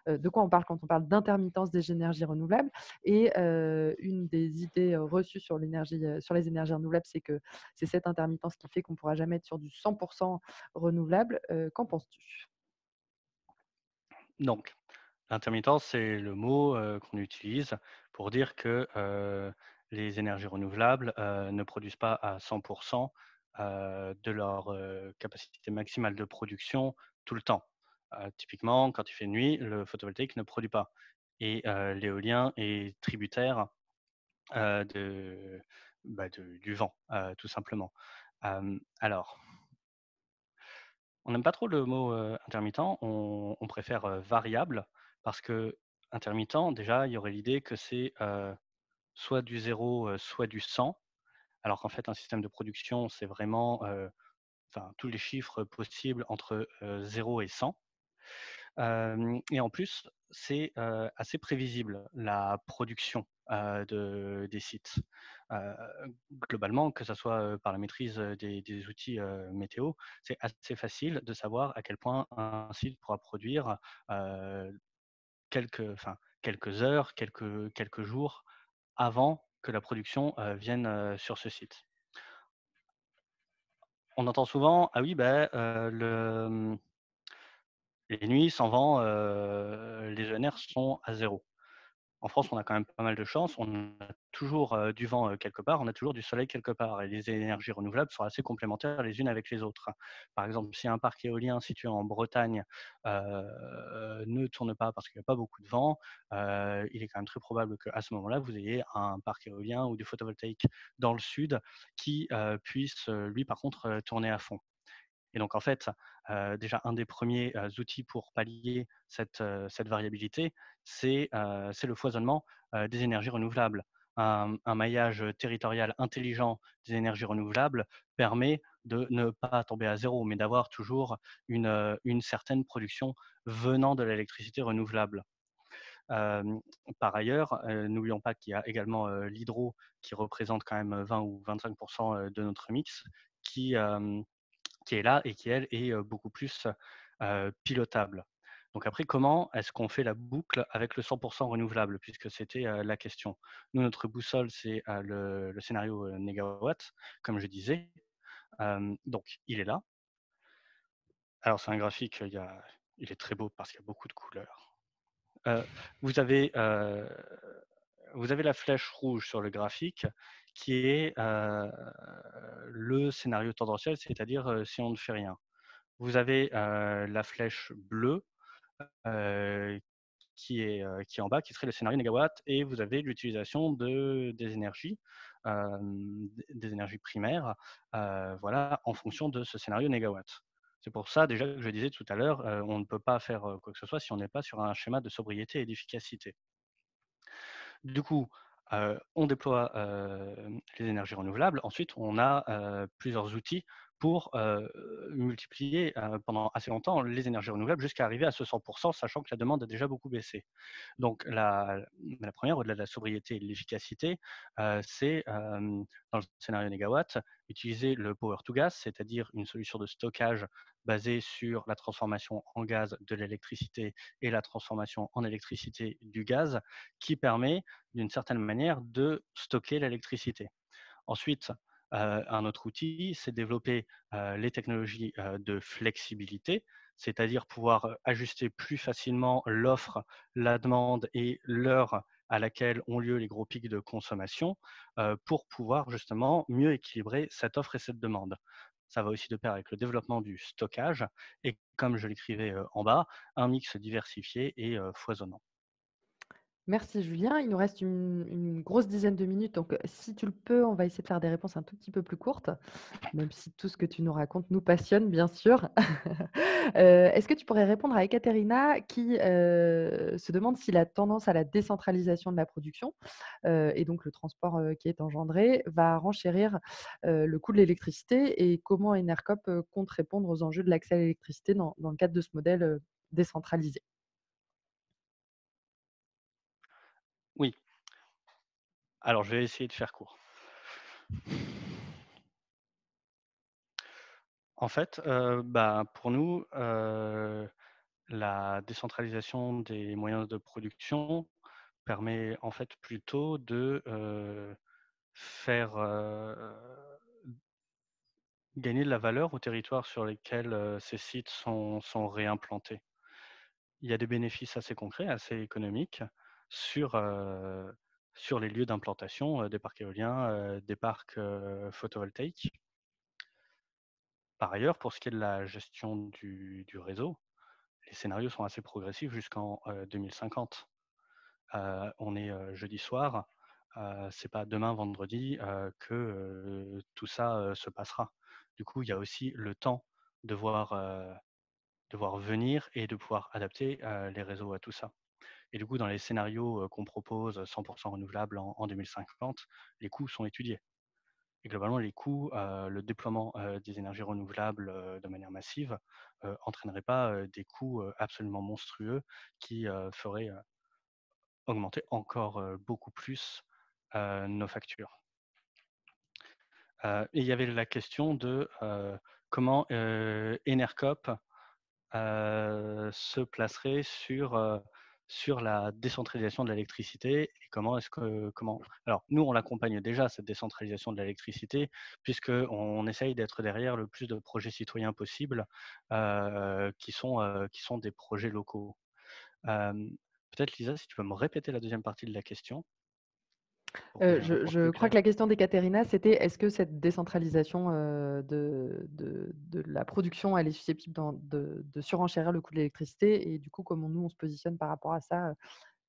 de quoi on parle quand on parle d'intermittence des énergies renouvelables? Et une des idées, reçues sur l'énergie, sur les énergies renouvelables, c'est que c'est cette intermittence qui fait qu'on ne pourra jamais être sur du 100 renouvelable. Qu'en penses-tu? Donc, l'intermittence, c'est le mot qu'on utilise pour dire que les énergies renouvelables ne produisent pas à 100% de leur capacité maximale de production tout le temps. Typiquement, quand il fait nuit, le photovoltaïque ne produit pas. Et l'éolien est tributaire de, du vent, tout simplement. Alors, on n'aime pas trop le mot intermittent, on préfère variable parce que intermittent, déjà, il y aurait l'idée que c'est soit du zéro, soit du 100, alors qu'en fait, un système de production, c'est vraiment enfin, tous les chiffres possibles entre 0 et 100. Et en plus, c'est assez prévisible, la production des sites. Heu, Globalement, que ça soit par la maîtrise des outils météo, c'est assez facile de savoir à quel point un site pourra produire heu, quelques heures, quelques jours avant que la production vienne sur ce site. On entend souvent: «Ah oui, ben les nuits sans vent, les ENR sont à zéro. En France, on a quand même pas mal de chance. On a toujours du vent quelque part, on a toujours du soleil quelque part. Et les énergies renouvelables sont assez complémentaires les unes avec les autres. Par exemple, si un parc éolien situé en Bretagne ne tourne pas parce qu'il n'y a pas beaucoup de vent, il est quand même très probable qu'à ce moment-là, vous ayez un parc éolien ou du photovoltaïque dans le sud qui puisse, lui, par contre, tourner à fond. Et donc en fait, déjà un des premiers outils pour pallier cette variabilité, c'est le foisonnement des énergies renouvelables. Un maillage territorial intelligent des énergies renouvelables permet de ne pas tomber à zéro, mais d'avoir toujours une certaine production venant de l'électricité renouvelable. Hem, Par ailleurs, n'oublions pas qu'il y a également l'hydro qui représente quand même 20 ou 25 de notre mix qui, qui est là et qui, elle, est beaucoup plus pilotable. Donc après, comment est-ce qu'on fait la boucle avec le 100 renouvelable? Puisque c'était la question. Nous, notre boussole, c'est le scénario négawatt, comme je disais. Donc, il est là. Alors, c'est un graphique, il est très beau parce qu'il y a beaucoup de couleurs. Heu, vous avez, heu, Vous avez la flèche rouge sur le graphique qui est le scénario tendanciel, c'est-à-dire si on ne fait rien. Vous avez la flèche bleue heu, qui est en bas, qui serait le scénario négawatt, et vous avez l'utilisation des énergies, des énergies primaires, voilà, en fonction de ce scénario négawatt. C'est pour ça déjà que je disais tout à l'heure, on ne peut pas faire quoi que ce soit si on n'est pas sur un schéma de sobriété et d'efficacité. Du coup, on déploie les énergies renouvelables. Ensuite, on a plusieurs outils pour multiplier pendant assez longtemps les énergies renouvelables jusqu'à arriver à ce 100 sachant que la demande a déjà beaucoup baissé. Donc la première, au-delà de la sobriété et de l'efficacité, c'est, dans le scénario négawatt, utiliser le power to gas, c'est-à-dire une solution de stockage basée sur la transformation en gaz de l'électricité et la transformation en électricité du gaz, qui permet d'une certaine manière de stocker l'électricité. Ensuite, un autre outil, c'est développer les technologies de flexibilité, c'est-à-dire pouvoir ajuster plus facilement l'offre, la demande et l'heure à laquelle ont lieu les gros pics de consommation, pour pouvoir justement mieux équilibrer cette offre et cette demande. Ça va aussi de pair avec le développement du stockage et, comme je l'écrivais en bas, un mix diversifié et foisonnant. Merci Julien. Il nous reste une grosse dizaine de minutes, donc si tu le peux, on va essayer de faire des réponses un tout petit peu plus courtes, même si tout ce que tu nous racontes nous passionne, bien sûr. Est-ce que tu pourrais répondre à Ekaterina qui, se demande si la tendance à la décentralisation de la production, et donc le transport, qui est engendré, va renchérir, le coût de l'électricité et comment Enercop, compte répondre aux enjeux de l'accès à l'électricité dans le cadre de ce modèle, décentralisé? Oui, alors je vais essayer de faire court. En fait, pour nous, la décentralisation des moyens de production permet en fait plutôt de, faire, gagner de la valeur aux territoires sur lesquels, ces sites sont réimplantés. Il y a des bénéfices assez concrets, assez économiques sur, sur les lieux d'implantation, des parcs éoliens, des parcs, photovoltaïques. Par ailleurs, pour ce qui est de la gestion du réseau, les scénarios sont assez progressifs jusqu'en, 2050. On est, jeudi soir, c'est pas demain vendredi, que, tout ça, se passera. Du coup, il y a aussi le temps de voir venir et de pouvoir adapter, les réseaux à tout ça. Et du coup, dans les scénarios, qu'on propose 100 renouvelables en 2050, les coûts sont étudiés. Et globalement, les coûts, le déploiement, des énergies renouvelables, de manière massive, entraînerait pas, des coûts, absolument monstrueux qui, feraient, augmenter encore, beaucoup plus, nos factures. Et il y avait la question de, comment, Enercop, se placerait sur la décentralisation de l'électricité et comment alors nous, on l'accompagne déjà cette décentralisation de l'électricité puisqu'on essaye d'être derrière le plus de projets citoyens possibles, qui sont des projets locaux. Hem, Peut-être Lisa, si tu peux me répéter la deuxième partie de la question pour que j'ai une réponse Je plus crois que claire? la question d'Ekaterina, c'était: est-ce que cette décentralisation, de la production, elle est susceptible de surenchérir le coût de l'électricité? Et du coup, comment nous, on se positionne par rapport à ça,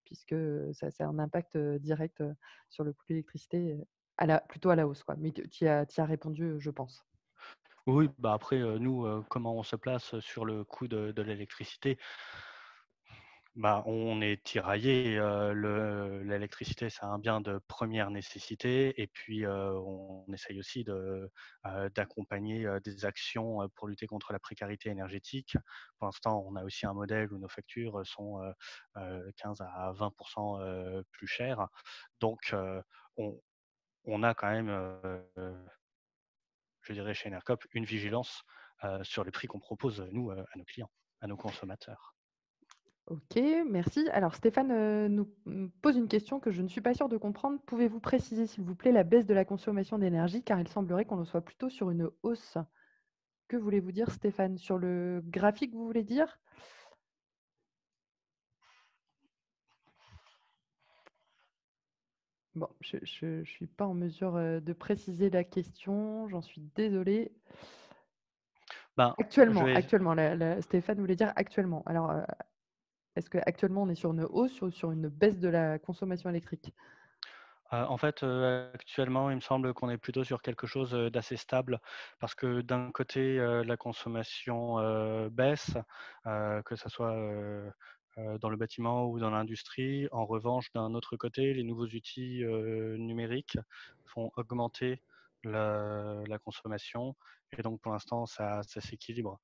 puisque, ça a un impact, direct, sur le coût de l'électricité, plutôt à la hausse, quoi. Mais tu y as répondu, je pense. Oui, après, nous, comment on se place sur le coût de l'électricité? On est tiraillé. L'électricité, c'est un bien de première nécessité et puis, on essaye aussi d'accompagner, des actions, pour lutter contre la précarité énergétique. Pour l'instant, on a aussi un modèle où nos factures, sont, 15 à 20 plus chères. Donc, on on a quand même, je dirais chez Enercop, une vigilance, sur les prix qu'on propose, nous, à nos clients, à nos consommateurs. OK, merci. Alors Stéphane, pose une question que je ne suis pas sûre de comprendre. Pouvez-vous préciser, s'il vous plaît, la baisse de la consommation d'énergie? Car il semblerait qu'on le soit plutôt sur une hausse. Que voulez-vous dire Stéphane? Sur le graphique, vous voulez dire? Bon, je suis pas en mesure, de préciser la question, j'en suis désolée. Je Actuellement, vais actuellement, la Stéphane voulait dire actuellement. Alors, est-ce qu'actuellement on est sur une hausse ou sur une baisse de la consommation électrique? En fait, actuellement, il me semble qu'on est plutôt sur quelque chose, d'assez stable parce que d'un côté, la consommation, baisse, que ça soit, dans le bâtiment ou dans l'industrie. En revanche, d'un autre côté, les nouveaux outils, numériques font augmenter la consommation et donc pour l'instant, ça s'équilibre.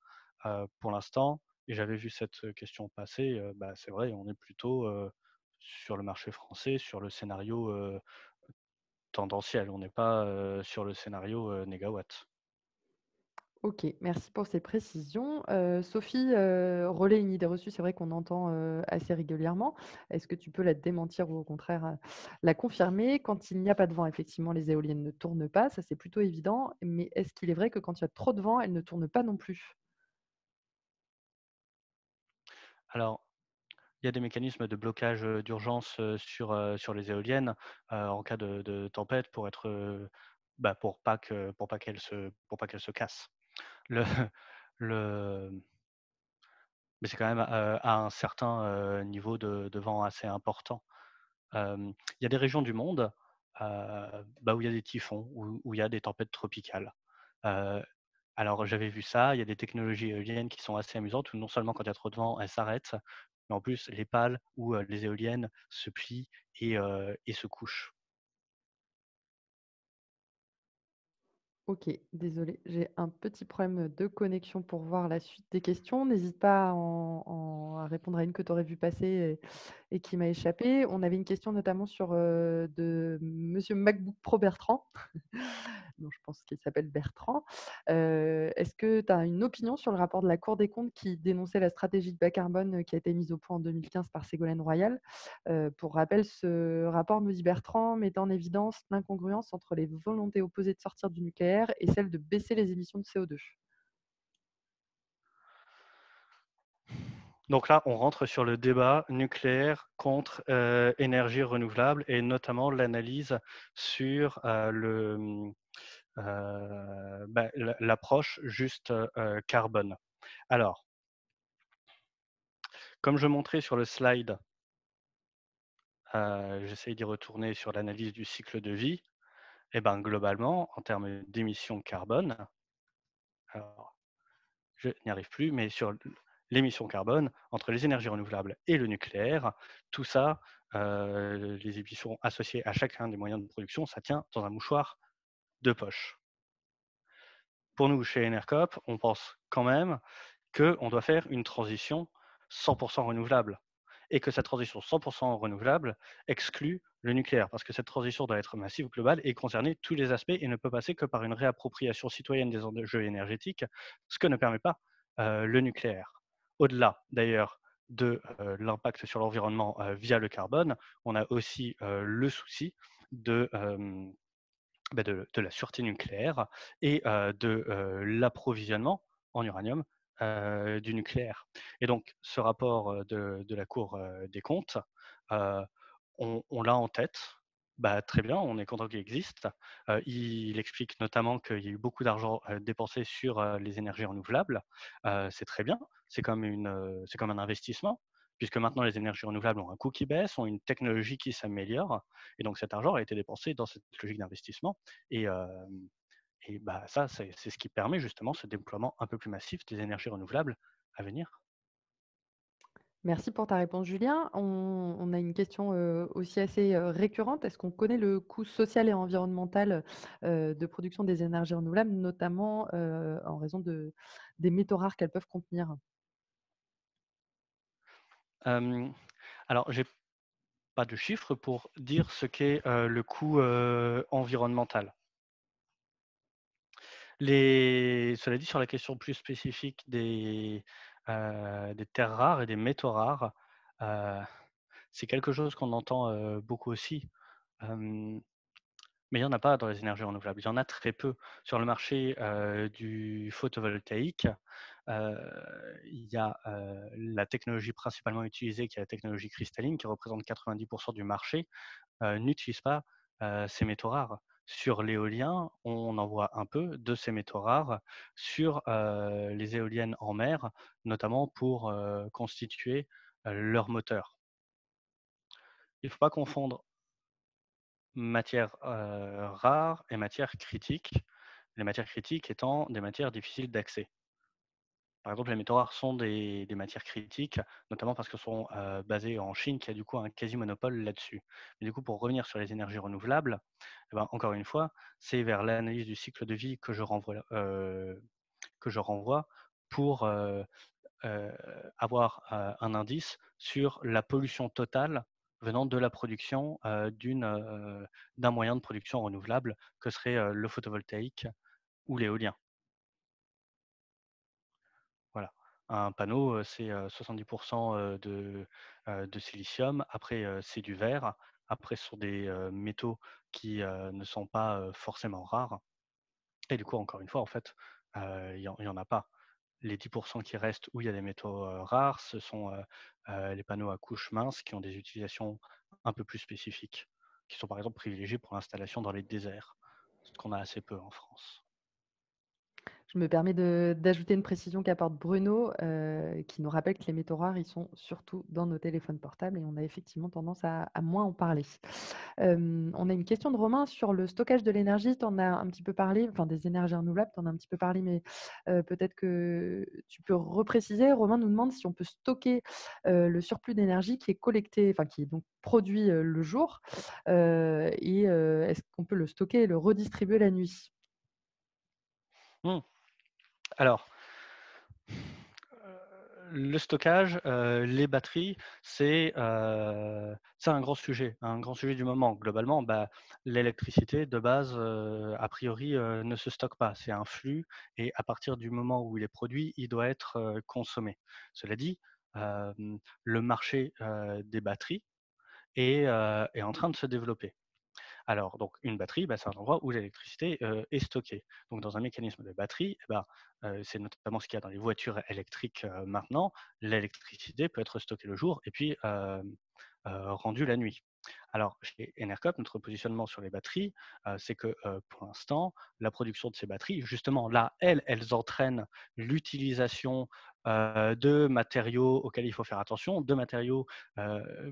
Pour l'instant et j'avais vu cette question passer, c'est vrai, on est plutôt, sur le marché français, sur le scénario, tendanciel, on n'est pas, sur le scénario, négawatt. OK, merci pour ces précisions. Sophie, relaie une idée reçue, c'est vrai qu'on entend, assez régulièrement. Est-ce que tu peux la démentir ou au contraire, la confirmer? Quand il n'y a pas de vent, effectivement, les éoliennes ne tournent pas, ça c'est plutôt évident. Mais est-ce qu'il est vrai que quand il y a trop de vent, elles ne tournent pas non plus? Alors, il y a des mécanismes de blocage, d'urgence, sur les éoliennes, en cas de tempête pour être, pour pas qu'elles se cassent. Le le Mais c'est quand même, à un certain, niveau de vent assez important. Il y a des régions du monde, où il y a des typhons, où il y a des tempêtes tropicales. Heu, alors j'avais vu ça, il y a des technologies éoliennes qui sont assez amusantes où non seulement quand il y a trop de vent, elles s'arrêtent, mais en plus les pales ou les éoliennes se plient et se couchent. OK, désolée, j'ai un petit problème de connexion pour voir la suite des questions. N'hésite pas à répondre à une que tu aurais vu passer et qui m'a échappé. On avait une question notamment sur, de monsieur MacBook Pro Bertrand, donc je pense qu'il s'appelle Bertrand. Est-ce que tu as une opinion sur le rapport de la Cour des comptes qui dénonçait la stratégie de bas carbone, qui a été mise au point en 2015 par Ségolène Royal? Pour rappel, ce rapport, nous dit Bertrand, met en évidence l'incongruence entre les volontés opposées de sortir du nucléaire et celle de baisser les émissions de CO2. Donc là, on rentre sur le débat nucléaire contre énergie renouvelable et notamment l'analyse sur l'approche juste carbone. Alors, comme je montrais sur le slide, j'essaye d'y retourner sur l'analyse du cycle de vie. Et ben, globalement, en termes d'émissions carbone, alors je n'y arrive plus, mais sur l'émission carbone, entre les énergies renouvelables et le nucléaire, tout ça, les émissions associées à chacun des moyens de production, ça tient dans un mouchoir de poche. Pour nous, chez Enercop, on pense quand même qu'on doit faire une transition 100% renouvelable et que cette transition 100% renouvelable exclut le nucléaire parce que cette transition doit être massive, globale et concerner tous les aspects et ne peut passer que par une réappropriation citoyenne des enjeux énergétiques, ce que ne permet pas le nucléaire. Au-delà, d'ailleurs, de l'impact sur l'environnement via le carbone, on a aussi le souci de de la sûreté nucléaire et de l'approvisionnement en uranium du nucléaire. Et donc, ce rapport de la Cour des comptes, euh, on l'a en tête. Bah, très bien, on est content qu'il existe. Il explique notamment qu'il y a eu beaucoup d'argent dépensé sur les énergies renouvelables. C'est très bien, c'est comme un investissement, puisque maintenant les énergies renouvelables ont un coût qui baisse, ont une technologie qui s'améliore, et donc cet argent a été dépensé dans cette logique d'investissement. Et, bah, ça, c'est ce qui permet justement ce déploiement un peu plus massif des énergies renouvelables à venir. Merci pour ta réponse, Julien. On a une question, aussi assez, récurrente. Est-ce qu'on connaît le coût social et environnemental, de production des énergies renouvelables, notamment, en raison des métaux rares qu'elles peuvent contenir? Euh, alors, j'ai pas de chiffres pour dire ce qu'est le coût environnemental. Cela dit, sur la question plus spécifique des terres rares et des métaux rares, euh, c'est quelque chose qu'on entend beaucoup aussi. Euh, Mais il n'y en a pas dans les énergies renouvelables. Il y en a très peu. Sur le marché du photovoltaïque, il y a la technologie principalement utilisée, qui est la technologie cristalline, qui représente 90% du marché, n'utilise pas ces métaux rares. Sur l'éolien, on en voit un peu de ces métaux rares sur les éoliennes en mer, notamment pour constituer leur moteur. Il ne faut pas confondre matières rares et matières critiques. Les matières critiques étant des matières difficiles d'accès. Par exemple, les métaux rares sont des matières critiques, notamment parce qu'elles sont basées en Chine, qui a du coup un quasi-monopole là-dessus. Mais du coup, pour revenir sur les énergies renouvelables, eh ben, encore une fois, c'est vers l'analyse du cycle de vie que je renvoie pour euh, avoir un indice sur la pollution totale venant de la production d'un moyen de production renouvelable que serait le photovoltaïque ou l'éolien. Voilà. Un panneau, c'est 70% de silicium. Après, c'est du verre. Après, ce sont des métaux qui ne sont pas forcément rares. Et du coup, encore une fois, en fait, il n'y en a pas. Les 10% qui restent où il y a des métaux rares, ce sont les panneaux à couche mince qui ont des utilisations un peu plus spécifiques, qui sont par exemple privilégiés pour l'installation dans les déserts, ce qu'on a assez peu en France. Je me permets d'ajouter une précision qu'apporte Bruno, qui nous rappelle que les métaux rares, ils sont surtout dans nos téléphones portables et on a effectivement tendance à moins en parler. On a une question de Romain sur le stockage de l'énergie. Tu en as un petit peu parlé, enfin des énergies renouvelables, tu en as un petit peu parlé, mais peut-être que tu peux repréciser. Romain nous demande si on peut stocker, le surplus d'énergie qui est collecté, enfin qui est donc produit, le jour, est-ce qu'on peut le stocker et le redistribuer la nuit? Mmh. Alors, le stockage, les batteries, c'est un grand sujet du moment. Globalement, bah, l'électricité de base, a priori, ne se stocke pas. C'est un flux et à partir du moment où il est produit, il doit être, consommé. Cela dit, le marché, des batteries est en train de se développer. Alors, donc une batterie, bah, c'est un endroit où l'électricité, est stockée. Donc dans un mécanisme de batterie, eh ben, c'est notamment ce qu'il y a dans les voitures électriques, maintenant. L'électricité peut être stockée le jour et puis, rendue la nuit. Alors chez Enercop, notre positionnement sur les batteries, c'est que, pour l'instant, la production de ces batteries, justement là, elles entraînent l'utilisation, de matériaux auxquels il faut faire attention, de matériaux,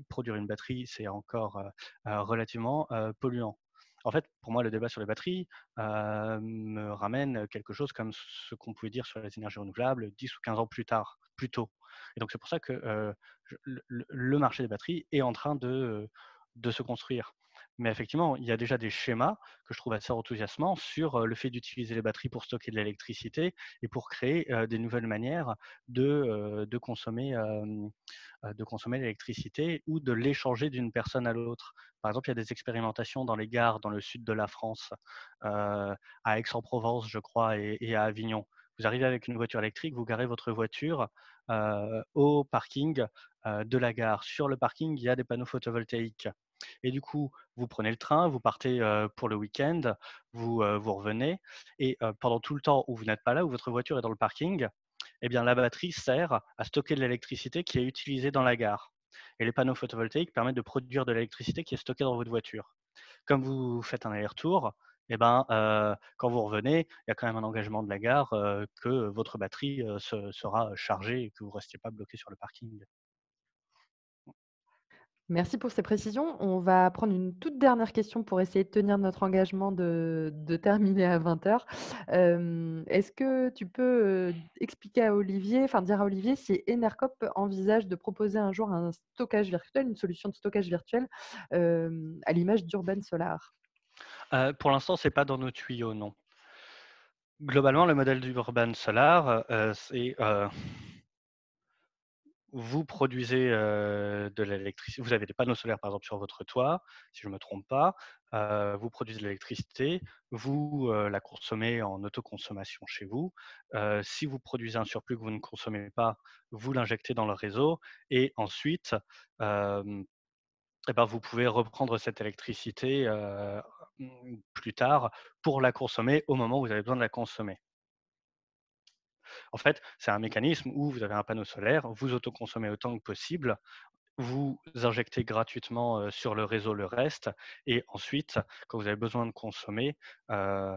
produire une batterie, c'est encore, relativement, polluant. En fait, pour moi, le débat sur les batteries, me ramène quelque chose comme ce qu'on pouvait dire sur les énergies renouvelables 10 ou 15 ans plus tôt. Et donc c'est pour ça que, je le marché des batteries est en train de se construire. Mais effectivement, il y a déjà des schémas que je trouve assez enthousiasmants sur, le fait d'utiliser les batteries pour stocker de l'électricité et pour créer, des nouvelles manières de consommer l'électricité ou de l'échanger d'une personne à l'autre. Par exemple, il y a des expérimentations dans les gares dans le sud de la France, à Aix-en-Provence, je crois, et à Avignon. Vous arrivez avec une voiture électrique, vous garez votre voiture, au parking, de la gare. Sur le parking, il y a des panneaux photovoltaïques et du coup, vous prenez le train, vous partez, pour le week-end, vous revenez et pendant tout le temps où vous n'êtes pas là, où votre voiture est dans le parking, eh bien, la batterie sert à stocker de l'électricité qui est utilisée dans la gare. Et les panneaux photovoltaïques permettent de produire de l'électricité qui est stockée dans votre voiture. Comme vous faites un aller-retour, eh ben, quand vous revenez, il y a quand même un engagement de la gare que votre batterie sera chargée et que vous ne restiez pas bloqué sur le parking. Merci pour ces précisions. On va prendre une toute dernière question pour essayer de tenir notre engagement de terminer à 20:00. Est-ce que tu peux, expliquer à Olivier, enfin dire à Olivier si Enercop envisage de proposer un jour un stockage virtuel, une solution de stockage virtuel, à l'image d'Urban Solar? Pour l'instant, c'est pas dans nos tuyaux, non. Globalement, le modèle d'Urban Solar, c'est, vous produisez, de l'électricité. Vous avez des panneaux solaires, par exemple, sur votre toit, si je ne me trompe pas. Vous produisez de l'électricité, vous, la consommez en autoconsommation chez vous. Si vous produisez un surplus que vous ne consommez pas, vous l'injectez dans le réseau et ensuite, hem, et ben, vous pouvez reprendre cette électricité, plus tard pour la consommer au moment où vous avez besoin de la consommer. En fait, c'est un mécanisme où vous avez un panneau solaire, vous autoconsommez autant que possible, vous injectez gratuitement, sur le réseau le reste et ensuite, quand vous avez besoin de consommer, heu,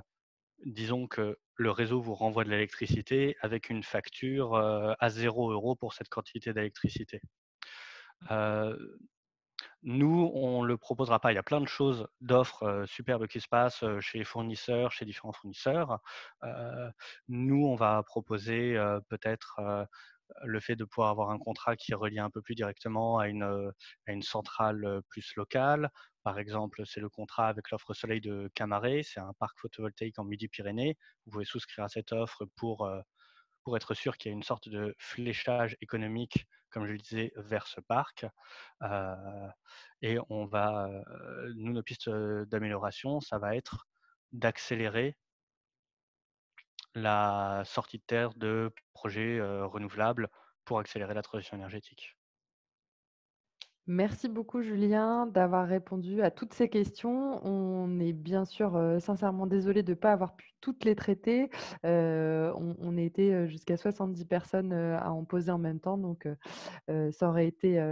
disons que le réseau vous renvoie de l'électricité avec une facture, à 0 € pour cette quantité d'électricité. Heu, Nous, on ne le proposera pas. Il y a plein de choses, d'offres, superbes qui se passent, chez les fournisseurs, chez différents fournisseurs. Heu, Nous, on va proposer, peut-être, le fait de pouvoir avoir un contrat qui est relié un peu plus directement à une centrale, plus locale. Par exemple, c'est le contrat avec l'offre soleil de Camaret, c'est un parc photovoltaïque en Midi-Pyrénées. Vous pouvez souscrire à cette offre pour être sûr qu'il y a une sorte de fléchage économique, comme je le disais, vers ce parc. Heu et on va, nous, nos pistes, d'amélioration, ça va être d'accélérer la sortie de terre de projets, renouvelables pour accélérer la transition énergétique. Merci beaucoup Julien d'avoir répondu à toutes ces questions. On est bien sûr, sincèrement désolé de ne pas avoir pu toutes les traiter. On était, jusqu'à 70 personnes, à en poser en même temps, donc ça aurait été,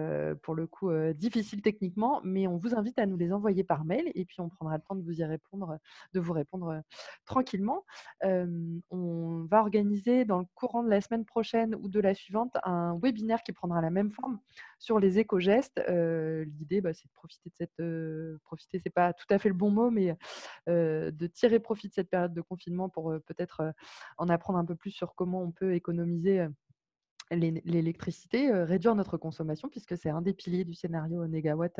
pour le coup, difficile techniquement, mais on vous invite à nous les envoyer par mail et puis on prendra le temps de vous y répondre, de vous répondre, tranquillement. On va organiser dans le courant de la semaine prochaine ou de la suivante un webinaire qui prendra la même forme sur les éco-gestes. L'idée, c'est de profiter de cette, profiter, c'est pas tout à fait le bon mot, mais de tirer profit de cette période de confinement pour, peut-être, en apprendre un peu plus sur comment on peut économiser, l'électricité, réduire notre consommation puisque c'est un des piliers du scénario négawatt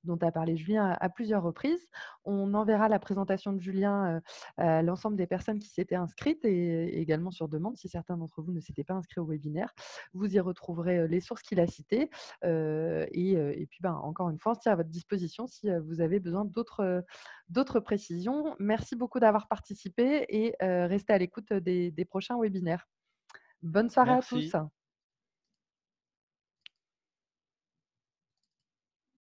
dont a parlé Julien à plusieurs reprises. On enverra la présentation de Julien, à l'ensemble des personnes qui s'étaient inscrites et également sur demande si certains d'entre vous ne s'étaient pas inscrits au webinaire. Vous y retrouverez, les sources qu'il a citées, et puis, encore une fois, on se tient à votre disposition si, vous avez besoin d'autres précisions. Merci beaucoup d'avoir participé et restez à l'écoute, des prochains webinaires. Bonne soirée à Merci. tous.